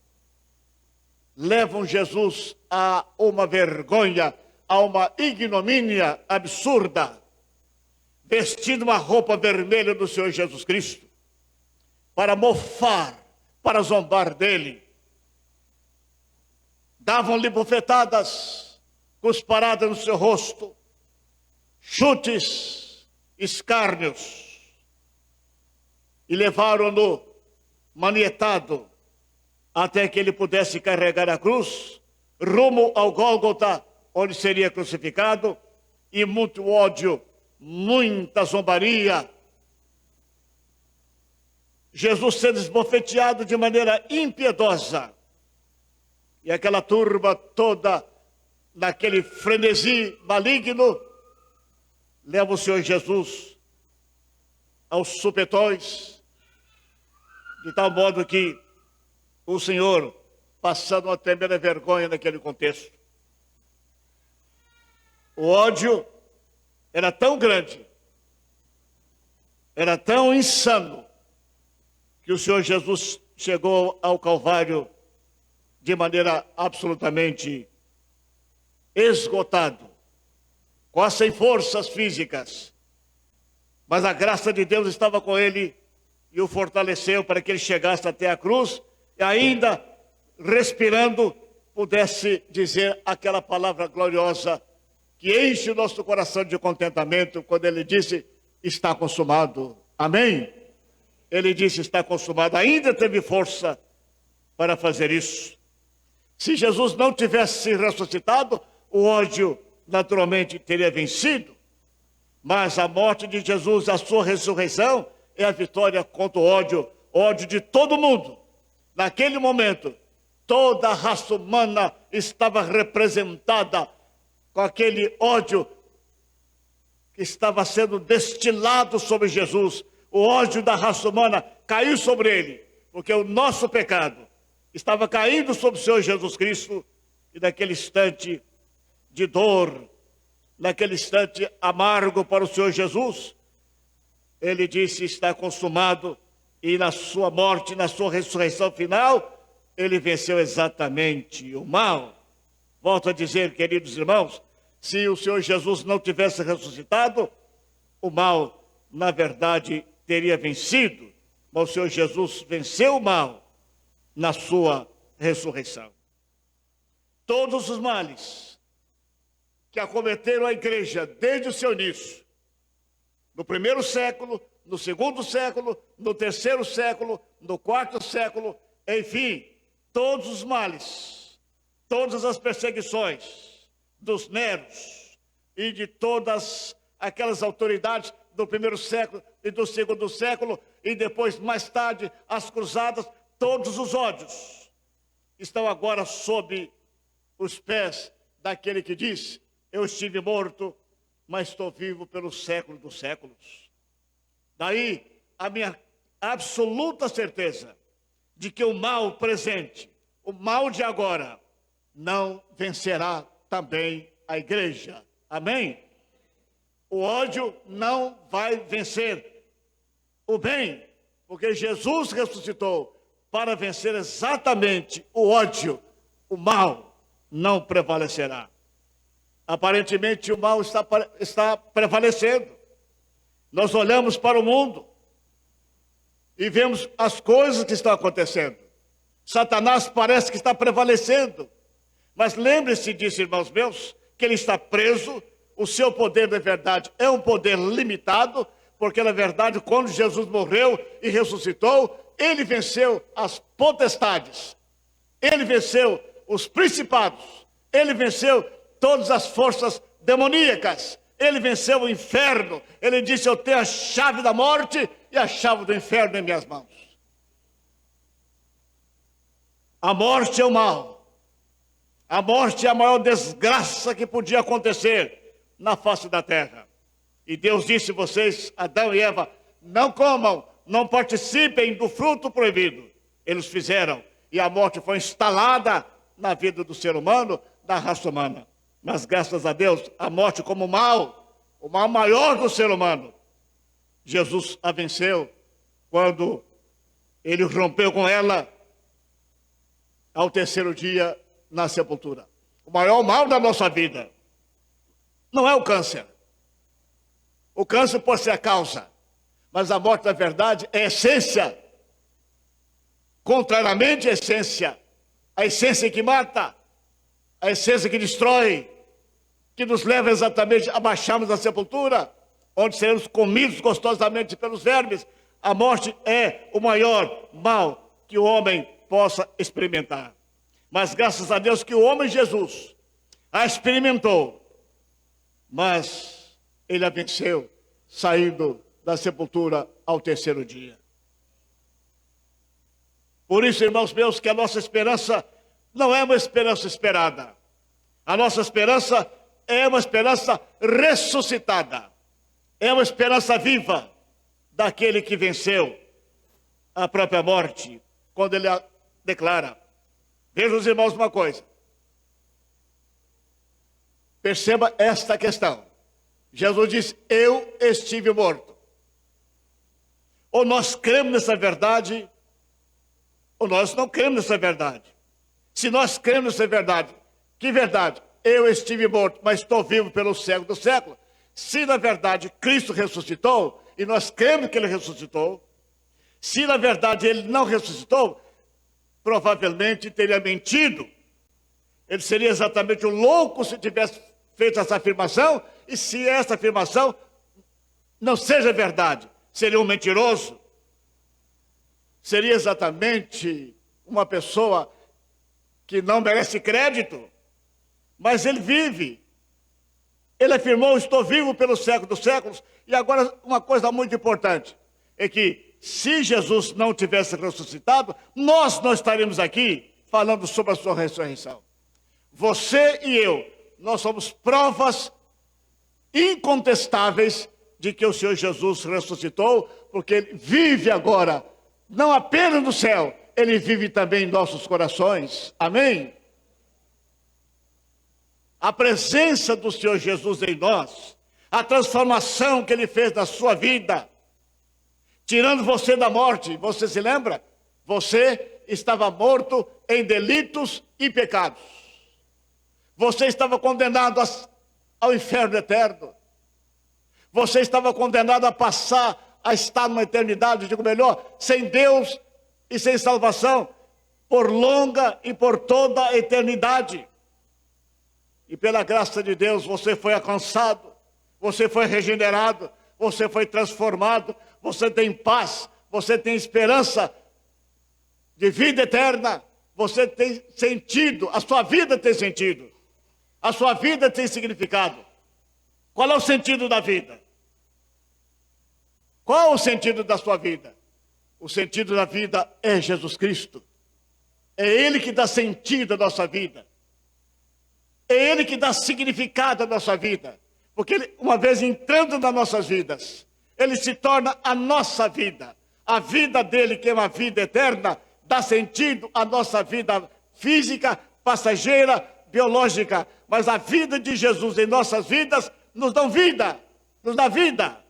levam Jesus a uma vergonha, a uma ignomínia absurda, vestindo uma roupa vermelha do Senhor Jesus Cristo, para mofar, para zombar dele. Davam-lhe bofetadas, cusparadas no seu rosto, chutes, escárnios, e levaram-no manietado até que ele pudesse carregar a cruz, rumo ao Gólgota, onde seria crucificado, e muito ódio, muita zombaria. Jesus sendo esbofeteado de maneira impiedosa, e aquela turba toda, naquele frenesi maligno, leva o Senhor Jesus aos supetões, de tal modo que o Senhor, passando uma tremenda vergonha naquele contexto. O ódio era tão grande, era tão insano, que o Senhor Jesus chegou ao Calvário de maneira absolutamente esgotado, quase sem forças físicas. Mas a graça de Deus estava com ele e o fortaleceu para que ele chegasse até a cruz e ainda respirando pudesse dizer aquela palavra gloriosa que enche o nosso coração de contentamento quando ele disse: está consumado. Amém? Ele disse: está consumado. Ainda teve força para fazer isso. Se Jesus não tivesse ressuscitado, o ódio naturalmente teria vencido. Mas a morte de Jesus, a sua ressurreição, é a vitória contra o ódio de todo mundo. Naquele momento, toda a raça humana estava representada com aquele ódio que estava sendo destilado sobre Jesus. O ódio da raça humana caiu sobre ele, porque o nosso pecado estava caindo sobre o Senhor Jesus Cristo, e naquele instante de dor, naquele instante amargo para o Senhor Jesus, ele disse: está consumado, e na sua morte, na sua ressurreição final, ele venceu exatamente o mal. Volto a dizer, queridos irmãos, se o Senhor Jesus não tivesse ressuscitado, o mal, na verdade, teria vencido, mas o Senhor Jesus venceu o mal na sua ressurreição. Todos os males que acometeram a igreja desde o seu início, no primeiro século, no segundo século, no terceiro século, no quarto século, enfim, todos os males, todas as perseguições dos neros e de todas aquelas autoridades do primeiro século e do segundo século, e depois, mais tarde, as cruzadas, todos os ódios estão agora sob os pés daquele que diz: eu estive morto, mas estou vivo pelo século dos séculos. Daí a minha absoluta certeza de que o mal presente, o mal de agora, não vencerá também a igreja. Amém? O ódio não vai vencer o bem, porque Jesus ressuscitou para vencer exatamente o ódio, o mal não prevalecerá. Aparentemente o mal está prevalecendo. Nós olhamos para o mundo e vemos as coisas que estão acontecendo. Satanás parece que está prevalecendo. Mas lembre-se disso, irmãos meus, que ele está preso. O seu poder de verdade é um poder limitado, porque na verdade quando Jesus morreu e ressuscitou, ele venceu as potestades, ele venceu os principados, ele venceu todas as forças demoníacas, ele venceu o inferno. Ele disse: eu tenho a chave da morte e a chave do inferno em minhas mãos. A morte é o mal. A morte é a maior desgraça que podia acontecer na face da terra. E Deus disse: vocês, Adão e Eva, não comam, não participem do fruto proibido. Eles fizeram, e a morte foi instalada na vida do ser humano, da raça humana. Mas graças a Deus, a morte como mal, o mal maior do ser humano, Jesus a venceu quando ele rompeu com ela ao terceiro dia na sepultura. O maior mal da nossa vida não é o câncer. O câncer pode ser a causa, mas a morte, na verdade, é a essência. Contrariamente à essência, a essência que mata, a essência que destrói, que nos leva exatamente a baixarmos na sepultura, onde seremos comidos gostosamente pelos vermes. A morte é o maior mal que o homem possa experimentar. Mas graças a Deus que o homem Jesus a experimentou, mas ele a venceu, saindo da sepultura ao terceiro dia. Por isso, irmãos meus, que a nossa esperança não é uma esperança esperada. A nossa esperança é uma esperança ressuscitada. É uma esperança viva daquele que venceu a própria morte, quando ele a declara. Vejam os irmãos uma coisa. Perceba esta questão. Jesus diz: eu estive morto. Ou nós cremos nessa verdade, ou nós não cremos nessa verdade. Se nós cremos nessa verdade, que verdade? Eu estive morto, mas estou vivo pelo século do século. Se na verdade Cristo ressuscitou, e nós cremos que ele ressuscitou, se na verdade ele não ressuscitou, provavelmente teria mentido. Ele seria exatamente um louco se tivesse feito essa afirmação, e se essa afirmação não seja verdade, seria um mentiroso. Seria exatamente uma pessoa que não merece crédito. Mas ele vive. Ele afirmou: estou vivo pelo século dos séculos. E agora uma coisa muito importante, é que se Jesus não tivesse ressuscitado, nós não estaríamos aqui falando sobre a sua ressurreição. Você e eu, nós somos provas incontestáveis de que o Senhor Jesus ressuscitou, porque ele vive agora, não apenas no céu, ele vive também em nossos corações. Amém? A presença do Senhor Jesus em nós, a transformação que ele fez na sua vida, tirando você da morte. Você se lembra? Você estava morto em delitos e pecados. Você estava condenado ao inferno eterno. Você estava condenado a passar, a estar numa eternidade, digo melhor, sem Deus e sem salvação, por longa e por toda a eternidade. E pela graça de Deus, você foi alcançado, você foi regenerado, você foi transformado, você tem paz, você tem esperança de vida eterna, você tem sentido, a sua vida tem sentido, a sua vida tem significado. Qual é o sentido da vida? Qual é o sentido da sua vida? O sentido da vida é Jesus Cristo. É Ele que dá sentido à nossa vida. É Ele que dá significado à nossa vida. Porque Ele, uma vez entrando nas nossas vidas, Ele se torna a nossa vida. A vida dele, que é uma vida eterna, dá sentido à nossa vida física, passageira, biológica. Mas a vida de Jesus em nossas vidas nos dá vida. Nos dá vida.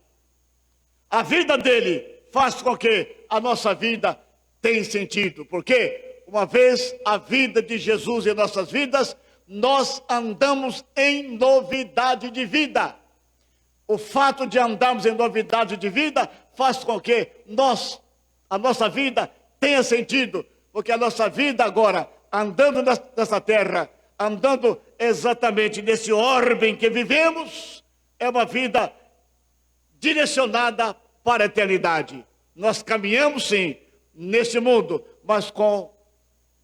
A vida dele faz com que a nossa vida tenha sentido. Porque uma vez a vida de Jesus em nossas vidas, nós andamos em novidade de vida. O fato de andarmos em novidade de vida faz com que a nossa vida tenha sentido. Porque a nossa vida agora, andando nessa terra, andando exatamente nesse orbe em que vivemos, é uma vida direcionada para a eternidade. Nós caminhamos sim nesse mundo, mas com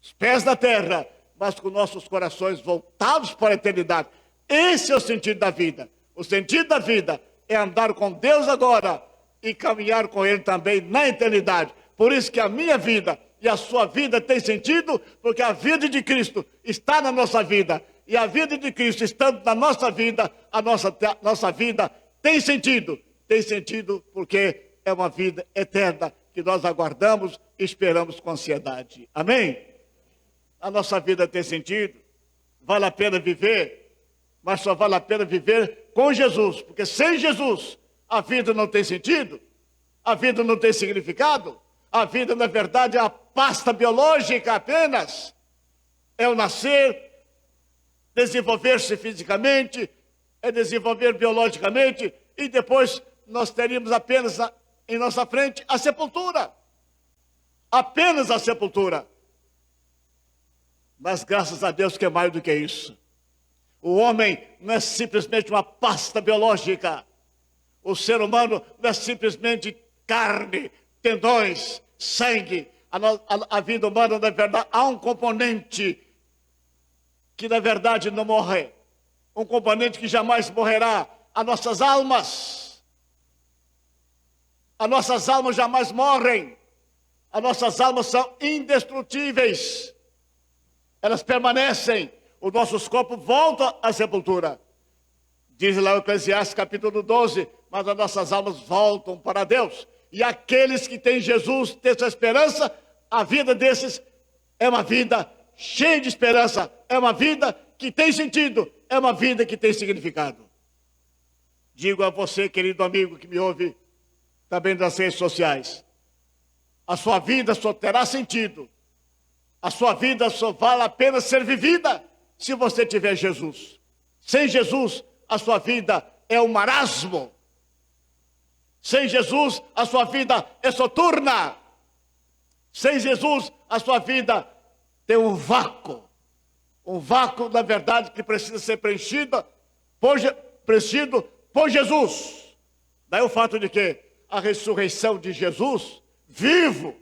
os pés na terra, mas com nossos corações voltados para a eternidade. Esse é o sentido da vida. O sentido da vida é andar com Deus agora e caminhar com Ele também na eternidade. Por isso que a minha vida e a sua vida tem sentido, porque a vida de Cristo está na nossa vida. E a vida de Cristo estando na nossa vida, a nossa vida tem sentido. Tem sentido porque é uma vida eterna que nós aguardamos e esperamos com ansiedade. Amém? A nossa vida tem sentido, vale a pena viver, mas só vale a pena viver com Jesus, porque sem Jesus a vida não tem sentido, a vida não tem significado, a vida na verdade é a pasta biológica apenas, é o nascer, desenvolver-se fisicamente, é desenvolver biologicamente e depois nós teríamos apenas em nossa frente a sepultura, apenas a sepultura. Mas graças a Deus que é mais do que isso. O homem não é simplesmente uma pasta biológica. O ser humano não é simplesmente carne, tendões, sangue. A vida humana, na verdade, há um componente que, na verdade, não morre. Um componente que jamais morrerá. As nossas almas. As nossas almas jamais morrem. As nossas almas são indestrutíveis. Elas permanecem, os nossos corpos voltam à sepultura. Diz lá o Eclesiastes capítulo 12, mas as nossas almas voltam para Deus. E aqueles que têm Jesus, têm essa esperança, a vida desses é uma vida cheia de esperança, é uma vida que tem sentido, é uma vida que tem significado. Digo a você, querido amigo que me ouve, também nas redes sociais, a sua vida só terá sentido, a sua vida só vale a pena ser vivida se você tiver Jesus. Sem Jesus, a sua vida é um marasmo. Sem Jesus, a sua vida é soturna. Sem Jesus, a sua vida tem um vácuo. Um vácuo, na verdade, que precisa ser preenchido por Jesus. Daí o fato de que a ressurreição de Jesus, vivo,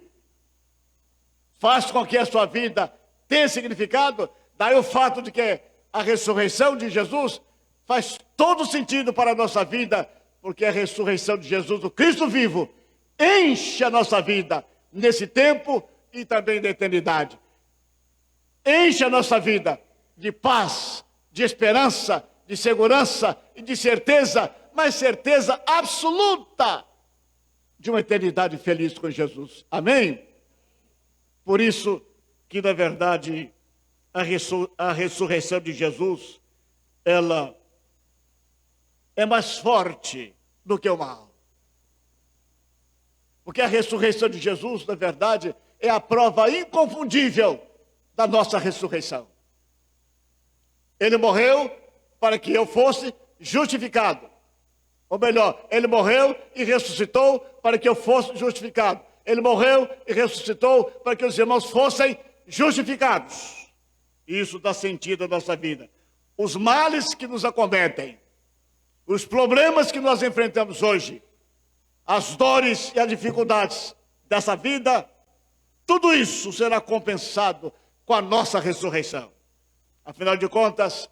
faz com que a sua vida tenha significado. Daí o fato de que a ressurreição de Jesus faz todo sentido para a nossa vida, porque a ressurreição de Jesus, o Cristo vivo, enche a nossa vida nesse tempo e também na eternidade. Enche a nossa vida de paz, de esperança, de segurança e de certeza, mas certeza absoluta de uma eternidade feliz com Jesus. Amém? Por isso que, na verdade, a ressurreição de Jesus, ela é mais forte do que o mal. Porque a ressurreição de Jesus, na verdade, é a prova inconfundível da nossa ressurreição. Ele morreu para que eu fosse justificado. Ou melhor, ele morreu e ressuscitou para que eu fosse justificado. Ele morreu e ressuscitou para que os irmãos fossem justificados. Isso dá sentido à nossa vida. Os males que nos acometem, os problemas que nós enfrentamos hoje, as dores e as dificuldades dessa vida, tudo isso será compensado com a nossa ressurreição. Afinal de contas,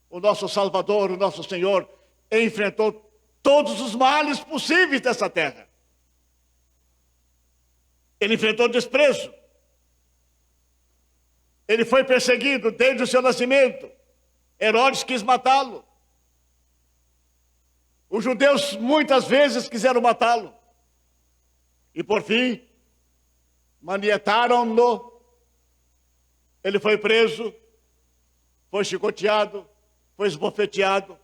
o nosso Salvador, o nosso Senhor, enfrentou todos os males possíveis dessa terra. Ele enfrentou desprezo. Ele foi perseguido desde o seu nascimento. Herodes quis matá-lo. Os judeus muitas vezes quiseram matá-lo. E por fim, manietaram-no. Ele foi preso, foi chicoteado, foi esbofeteado.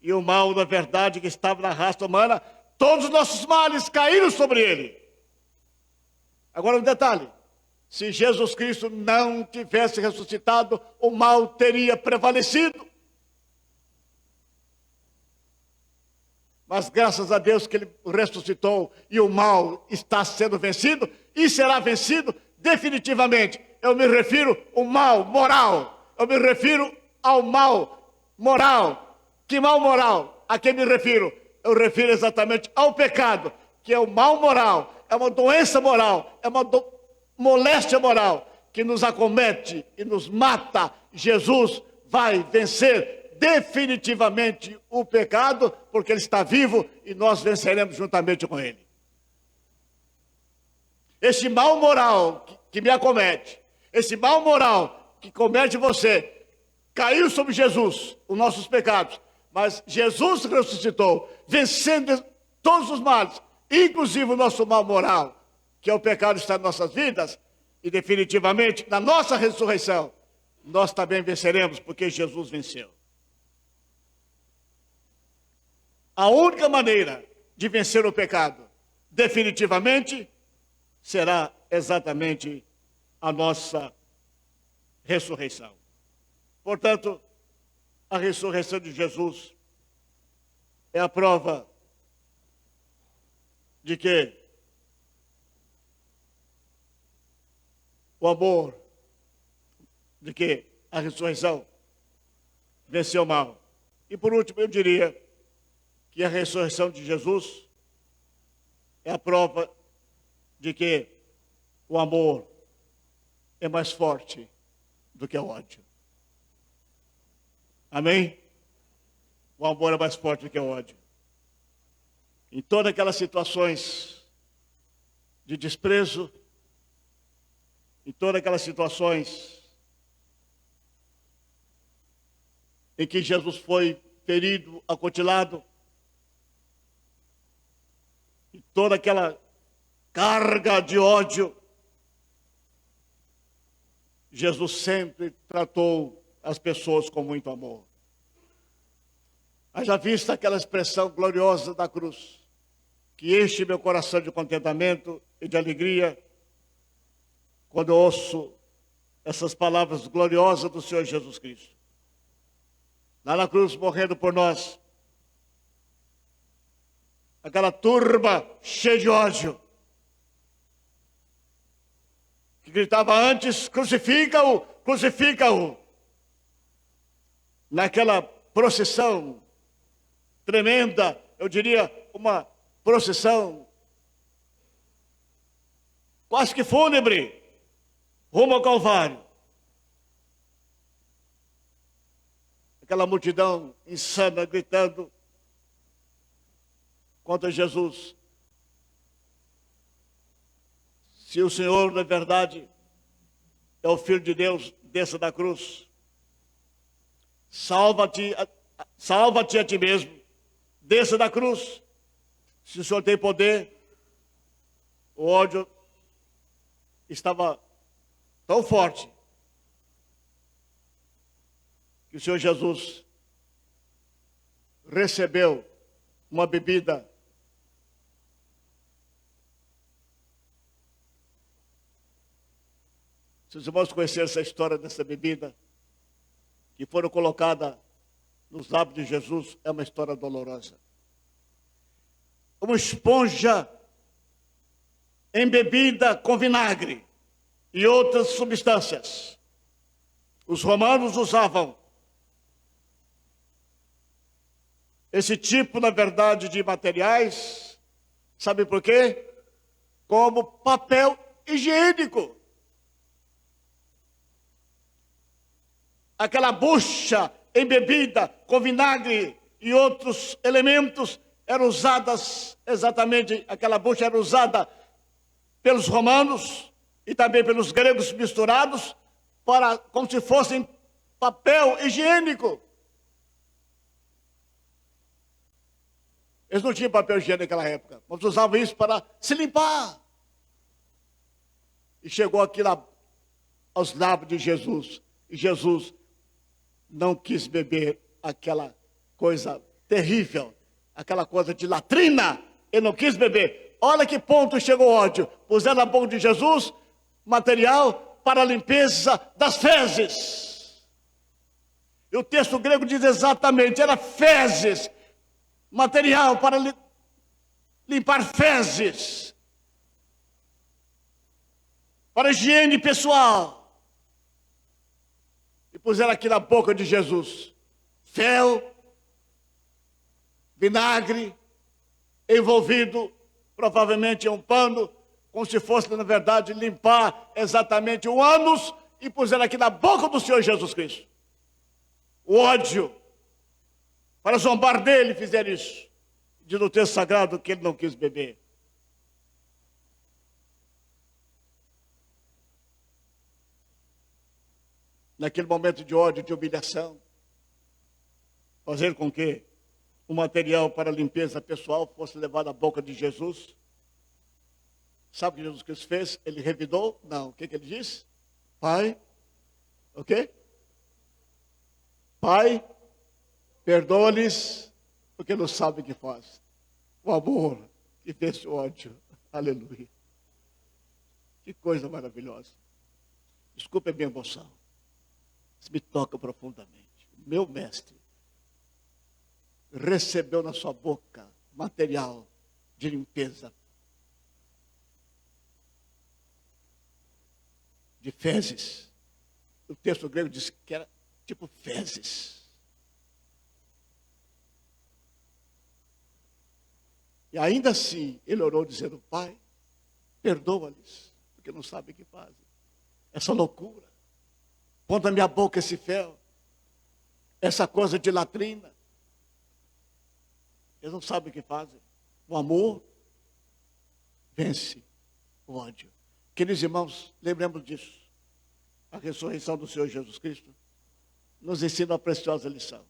E o mal, na verdade, que estava na raça humana, Todos os nossos males caíram sobre ele. Agora um detalhe. Se Jesus Cristo não tivesse ressuscitado, o mal teria prevalecido. Mas graças a Deus que ele ressuscitou e o mal está sendo vencido e será vencido definitivamente. Eu me refiro ao mal moral. Eu me refiro ao mal moral. Que mal moral? A quem me refiro? Eu refiro exatamente ao pecado, que é o mal moral, é uma doença moral, é uma moléstia moral que nos acomete e nos mata. Jesus vai vencer definitivamente o pecado, porque ele está vivo e nós venceremos juntamente com ele. Esse mal moral que me acomete, esse mal moral que comete você, caiu sobre Jesus, os nossos pecados, mas Jesus ressuscitou, vencendo todos os males, inclusive o nosso mal moral, que é o pecado que está em nossas vidas, e definitivamente, na nossa ressurreição, nós também venceremos, porque Jesus venceu. A única maneira de vencer o pecado, definitivamente, será exatamente a nossa ressurreição. Portanto, a ressurreição de Jesus é a prova de que o amor, de que a ressurreição venceu o mal. E por último, eu diria que a ressurreição de Jesus é a prova de que o amor é mais forte do que o ódio. Amém? O amor é mais forte do que o ódio. Em todas aquelas situações de desprezo, em todas aquelas situações em que Jesus foi ferido, acutilado, e toda aquela carga de ódio, Jesus sempre tratou as pessoas com muito amor. Haja vista aquela expressão gloriosa da cruz, que enche meu coração de contentamento e de alegria, quando eu ouço essas palavras gloriosas do Senhor Jesus Cristo. Lá na cruz, morrendo por nós, aquela turba cheia de ódio, que gritava antes, crucifica-o, crucifica-o. Naquela procissão tremenda, eu diria uma procissão quase que fúnebre, rumo ao Calvário. Aquela multidão insana gritando contra Jesus. Se o Senhor, na verdade, é o Filho de Deus, desça da cruz. Salva-te a ti mesmo. Desça da cruz. Se o Senhor tem poder, o ódio estava tão forte que o Senhor Jesus recebeu uma bebida Se os irmãos conhecerem essa história dessa bebida, que foram colocada nos lábios de Jesus, é uma história dolorosa. Uma esponja embebida com vinagre e outras substâncias. Os romanos usavam esse tipo, na verdade, de materiais, sabe por quê? Como papel higiênico. Aquela bucha embebida com vinagre e outros elementos eram usadas, exatamente, aquela bucha era usada pelos romanos e também pelos gregos misturados, para, como se fossem papel higiênico. Eles não tinham papel higiênico naquela época, mas usavam isso para se limpar. E chegou aquilo aos lábios de Jesus. E Jesus não quis beber aquela coisa terrível, aquela coisa de latrina, Ele não quis beber. Olha que ponto chegou o ódio. Puseram na boca de Jesus material para a limpeza das fezes. E o texto grego diz exatamente, era fezes. Material para limpar fezes. Para higiene pessoal. E puseram aqui na boca de Jesus fel, vinagre, envolvido provavelmente em um pano, como se fosse, na verdade, limpar exatamente o ânus, e puseram aqui na boca do Senhor Jesus Cristo. O ódio, para zombar dele, fizeram isso. Diz no texto sagrado que ele não quis beber. Naquele momento de ódio, de humilhação, fazer com que o material para limpeza pessoal fosse levado à boca de Jesus. Sabe o que Jesus Cristo fez? Ele revidou? Não. O que ele disse? Pai, o quê? Pai, perdoa-lhes, porque não sabem o que faz. O amor que vence o ódio. Aleluia. Que coisa maravilhosa. Desculpe a minha emoção. Isso me toca profundamente. Meu mestre recebeu na sua boca material de limpeza de fezes. O texto grego diz que era tipo fezes. E ainda assim, ele orou dizendo, Pai, perdoa-lhes, porque não sabem o que fazem. Essa loucura. Põe na minha boca esse fel. Essa coisa de latrina. Eles não sabem o que fazem. O amor vence o ódio. Queridos irmãos, lembremos disso. A ressurreição do Senhor Jesus Cristo nos ensina uma preciosa lição.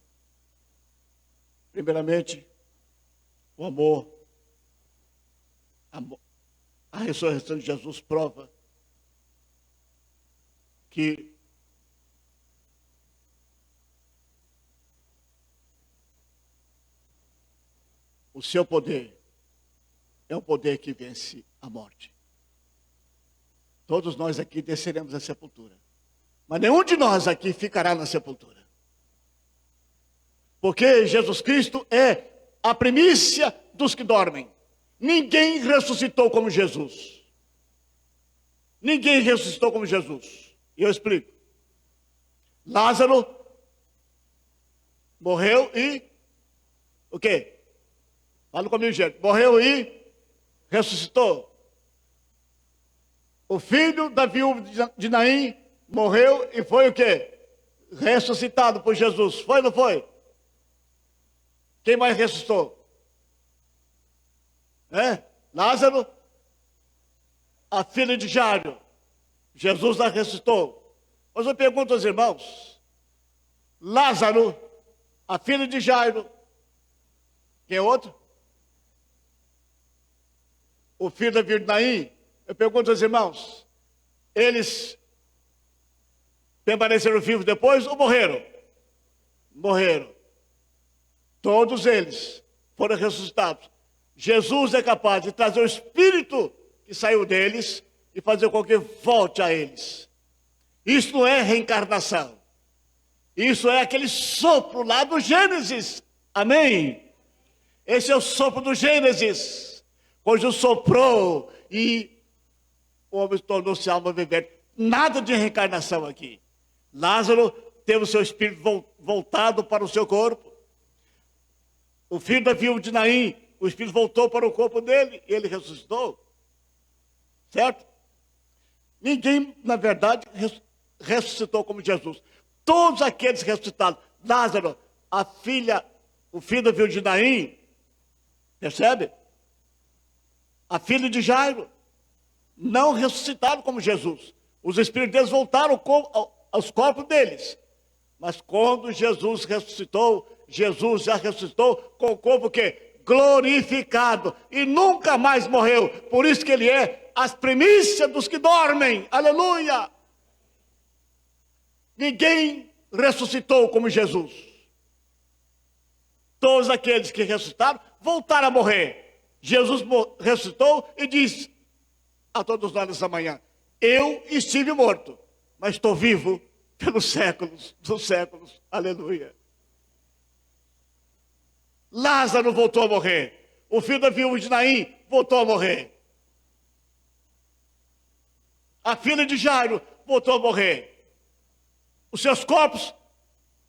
Primeiramente, o amor. A ressurreição de Jesus prova que o seu poder é o poder que vence a morte. Todos nós aqui desceremos à sepultura. Mas nenhum de nós aqui ficará na sepultura. Porque Jesus Cristo é a primícia dos que dormem. Ninguém ressuscitou como Jesus. Ninguém ressuscitou como Jesus. E eu explico. Lázaro morreu e o quê? Fala comigo, gente. Morreu e ressuscitou. O filho da viúva de Naim morreu e foi o quê? Ressuscitado por Jesus. Foi ou não foi? Quem mais ressuscitou? Lázaro, a filha de Jairo. Jesus a ressuscitou. Mas eu pergunto aos irmãos, Lázaro, a filha de Jairo, quem é outro? O filho da viúva de Naim. Eu pergunto aos irmãos, eles permaneceram vivos depois ou morreram? Morreram. Todos eles foram ressuscitados. Jesus é capaz de trazer o espírito que saiu deles e fazer com que volte a eles. Isso não é reencarnação. Isso é aquele sopro lá do Gênesis. Amém? Esse é o sopro do Gênesis. Quando soprou e o homem tornou-se alma vivente. Nada de reencarnação aqui. Lázaro teve o seu espírito voltado para o seu corpo. O filho da viúva de Naim, o espírito voltou para o corpo dele e ele ressuscitou. Certo? Ninguém, na verdade, ressuscitou como Jesus. Todos aqueles ressuscitados. Lázaro, o filho da viúva de Naim, percebe? A filha de Jairo, não ressuscitaram como Jesus. Os espíritos deles voltaram aos corpos deles. Mas quando Jesus ressuscitou, Jesus já ressuscitou com o corpo que? Glorificado. E nunca mais morreu. Por isso que ele é as primícias dos que dormem. Aleluia! Ninguém ressuscitou como Jesus. Todos aqueles que ressuscitaram voltaram a morrer. Jesus ressuscitou e diz a todos nós nessa manhã: eu estive morto, mas estou vivo pelos séculos dos séculos. Aleluia. Lázaro voltou a morrer. O filho da viúva de Naim voltou a morrer. A filha de Jairo voltou a morrer. Os seus corpos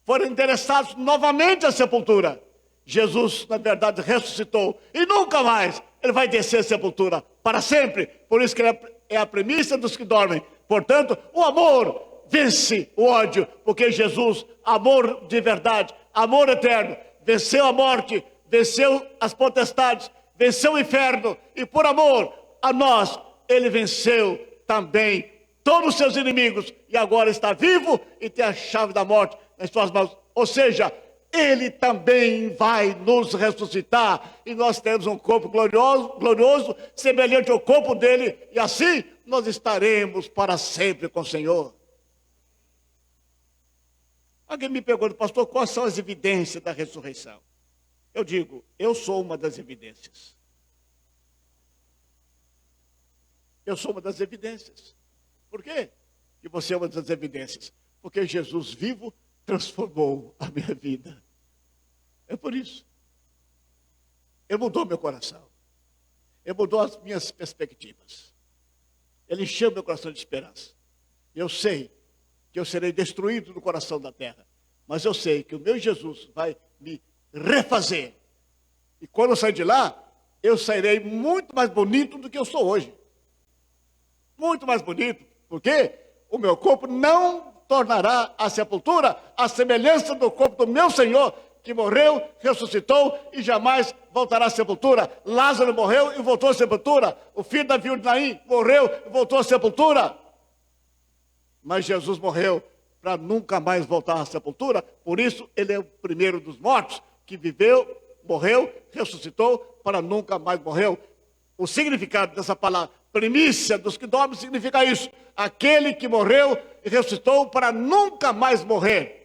foram endereçados novamente à sepultura. Jesus, na verdade, ressuscitou. E nunca mais ele vai descer à sepultura. Para sempre. Por isso que ele é a premissa dos que dormem. Portanto, o amor vence o ódio. Porque Jesus, amor de verdade, amor eterno, venceu a morte, venceu as potestades, venceu o inferno. E por amor a nós, ele venceu também todos os seus inimigos. E agora está vivo e tem a chave da morte nas suas mãos. Ou seja, ele também vai nos ressuscitar. E nós teremos um corpo glorioso, semelhante ao corpo dele. E assim nós estaremos para sempre com o Senhor. Alguém me pergunta: pastor, quais são as evidências da ressurreição? Eu digo, eu sou uma das evidências. Eu sou uma das evidências. Por quê que você é uma das evidências? Porque Jesus vivo transformou a minha vida. É por isso. Ele mudou meu coração. Ele mudou as minhas perspectivas. Ele encheu meu coração de esperança. Eu sei que eu serei destruído no coração da terra. Mas eu sei que o meu Jesus vai me refazer. E quando eu sair de lá, eu sairei muito mais bonito do que eu sou hoje. Muito mais bonito. Porque o meu corpo não tornará a sepultura a semelhança do corpo do meu Senhor, que morreu, ressuscitou e jamais voltará à sepultura. Lázaro morreu e voltou à sepultura. O filho da viúva de Naim morreu e voltou à sepultura. Mas Jesus morreu para nunca mais voltar à sepultura. Por isso ele é o primeiro dos mortos, que viveu, morreu, ressuscitou para nunca mais morreu. O significado dessa palavra, primícia dos que dormem, significa isso: aquele que morreu e ressuscitou para nunca mais morrer.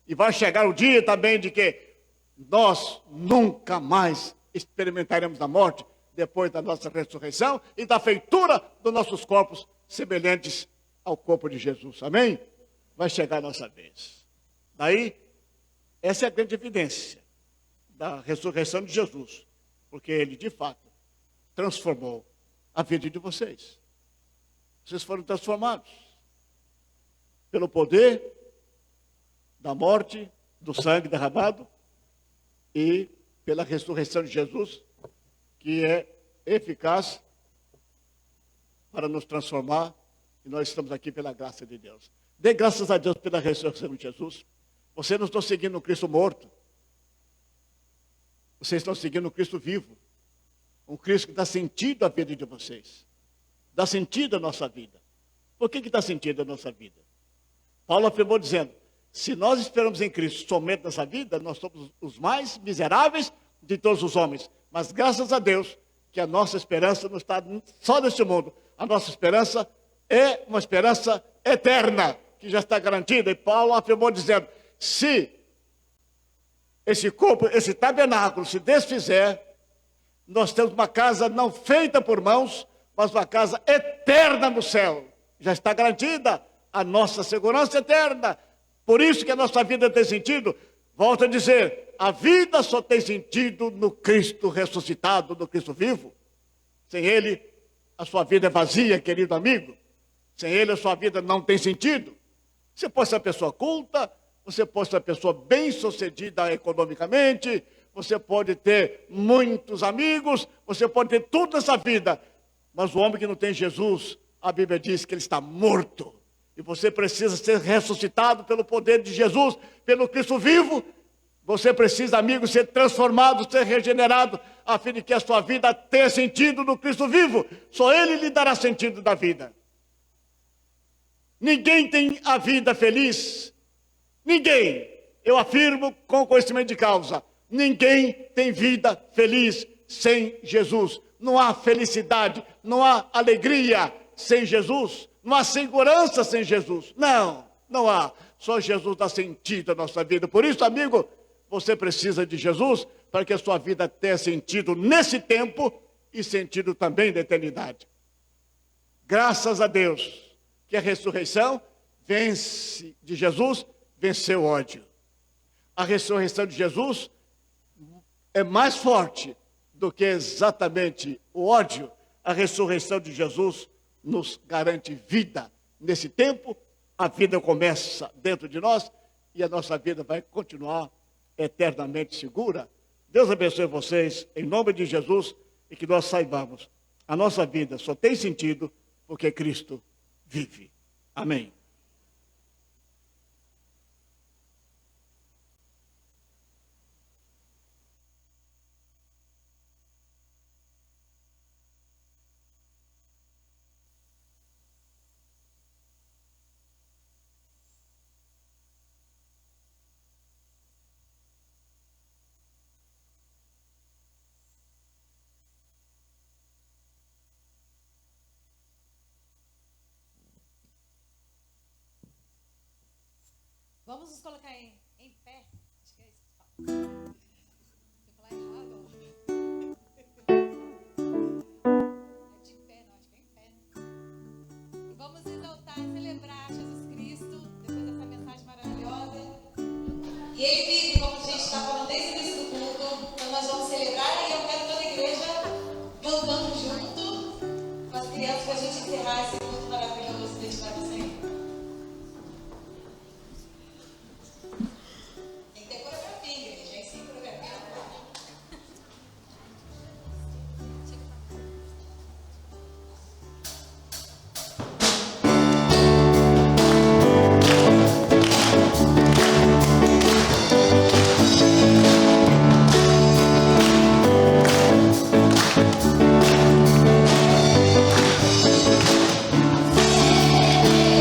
E vai chegar o dia também de que nós nunca mais experimentaremos a morte depois da nossa ressurreição e da feitura dos nossos corpos semelhantes ao corpo de Jesus. Amém? Vai chegar a nossa vez. Daí, essa é a grande evidência da ressurreição de Jesus. Porque ele, de fato, transformou a vida de vocês. Vocês foram transformados pelo poder da morte, do sangue derramado e pela ressurreição de Jesus, que é eficaz para nos transformar. E nós estamos aqui pela graça de Deus. Dê graças a Deus pela ressurreição de Jesus. Vocês não estão seguindo o Cristo morto. Vocês estão seguindo o Cristo vivo. Um Cristo que dá sentido à vida de vocês. Dá sentido à nossa vida. Por que dá sentido à nossa vida? Paulo afirmou dizendo: se nós esperamos em Cristo somente nessa vida, nós somos os mais miseráveis de todos os homens. Mas graças a Deus que a nossa esperança não está só neste mundo. A nossa esperança é uma esperança eterna, que já está garantida. E Paulo afirmou dizendo: se esse corpo, esse tabernáculo se desfizer, nós temos uma casa não feita por mãos, mas uma casa eterna no céu. Já está garantida a nossa segurança eterna. Por isso que a nossa vida tem sentido. Volto a dizer, a vida só tem sentido no Cristo ressuscitado, no Cristo vivo. Sem Ele, a sua vida é vazia, querido amigo. Sem Ele, a sua vida não tem sentido. Você pode ser uma pessoa culta, você pode ser uma pessoa bem-sucedida economicamente, você pode ter muitos amigos, você pode ter tudo nessa vida. Mas o homem que não tem Jesus, a Bíblia diz que ele está morto. E você precisa ser ressuscitado pelo poder de Jesus, pelo Cristo vivo. Você precisa, amigo, ser transformado, ser regenerado, a fim de que a sua vida tenha sentido no Cristo vivo. Só Ele lhe dará sentido da vida. Ninguém tem a vida feliz. Ninguém. Eu afirmo com conhecimento de causa. Ninguém tem vida feliz sem Jesus. Não há felicidade, não há alegria sem Jesus. Não há segurança sem Jesus. Não, não há. Só Jesus dá sentido à nossa vida. Por isso, amigo, você precisa de Jesus para que a sua vida tenha sentido nesse tempo e sentido também da eternidade. Graças a Deus que a ressurreição de Jesus venceu o ódio. A ressurreição de Jesus é mais forte do que exatamente o ódio. A ressurreição de Jesus nos garante vida. Nesse tempo, a vida começa dentro de nós e a nossa vida vai continuar eternamente segura. Deus abençoe vocês, em nome de Jesus, e que nós saibamos, a nossa vida só tem sentido porque Cristo vive. Amém. Vamos nos colocar em pé. Acho que é isso que fala. Se eu falar errado. É de pé, não, acho que é em pé. E vamos exaltar e celebrar Jesus Cristo depois dessa mensagem maravilhosa. E ele vive, como a gente está falando desde o início do culto. Então nós vamos celebrar e eu quero toda a igreja cantando junto com as crianças para a gente encerrar esse culto maravilhoso dedicado ao Senhor. Thank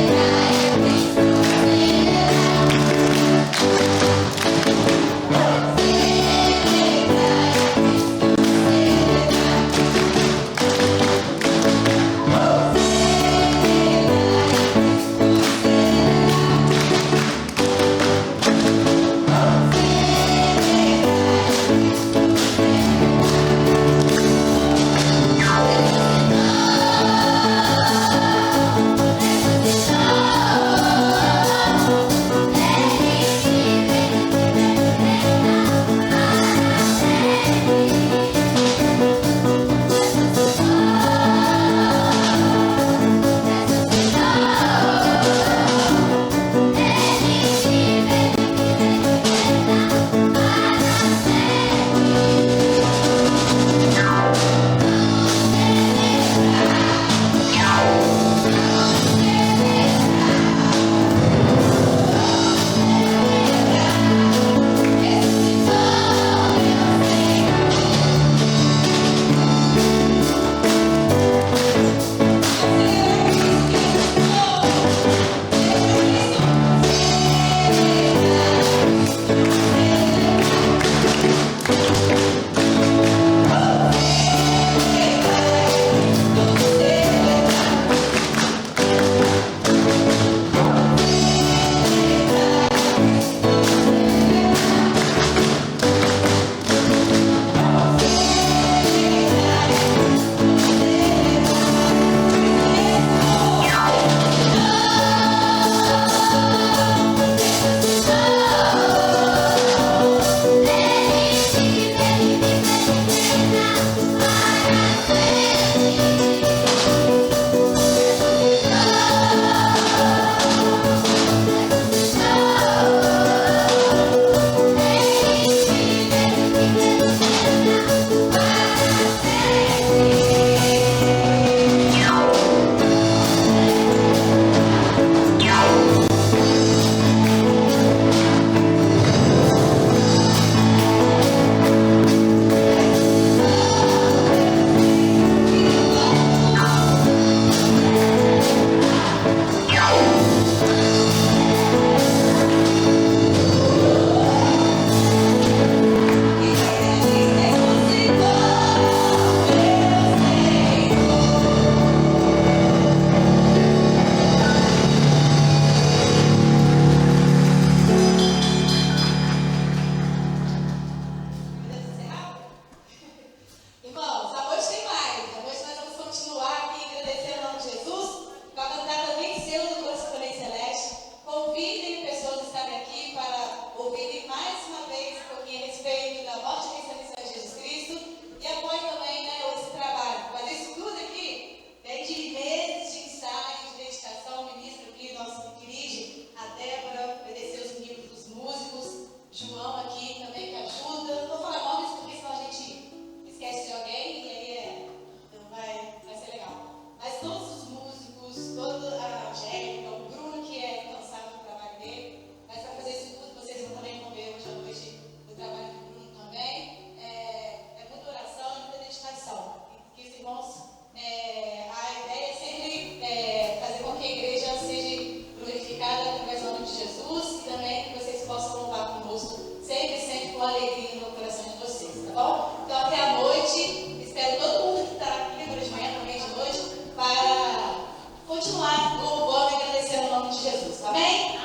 Amém?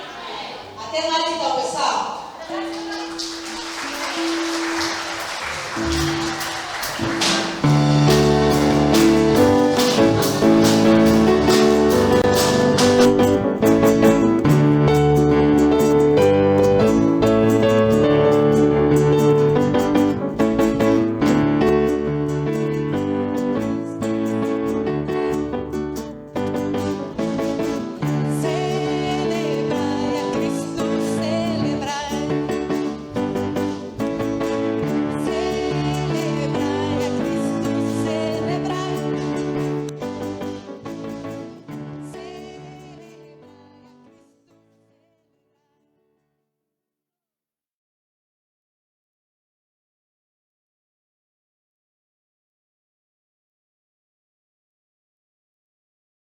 Até mais então, pessoal.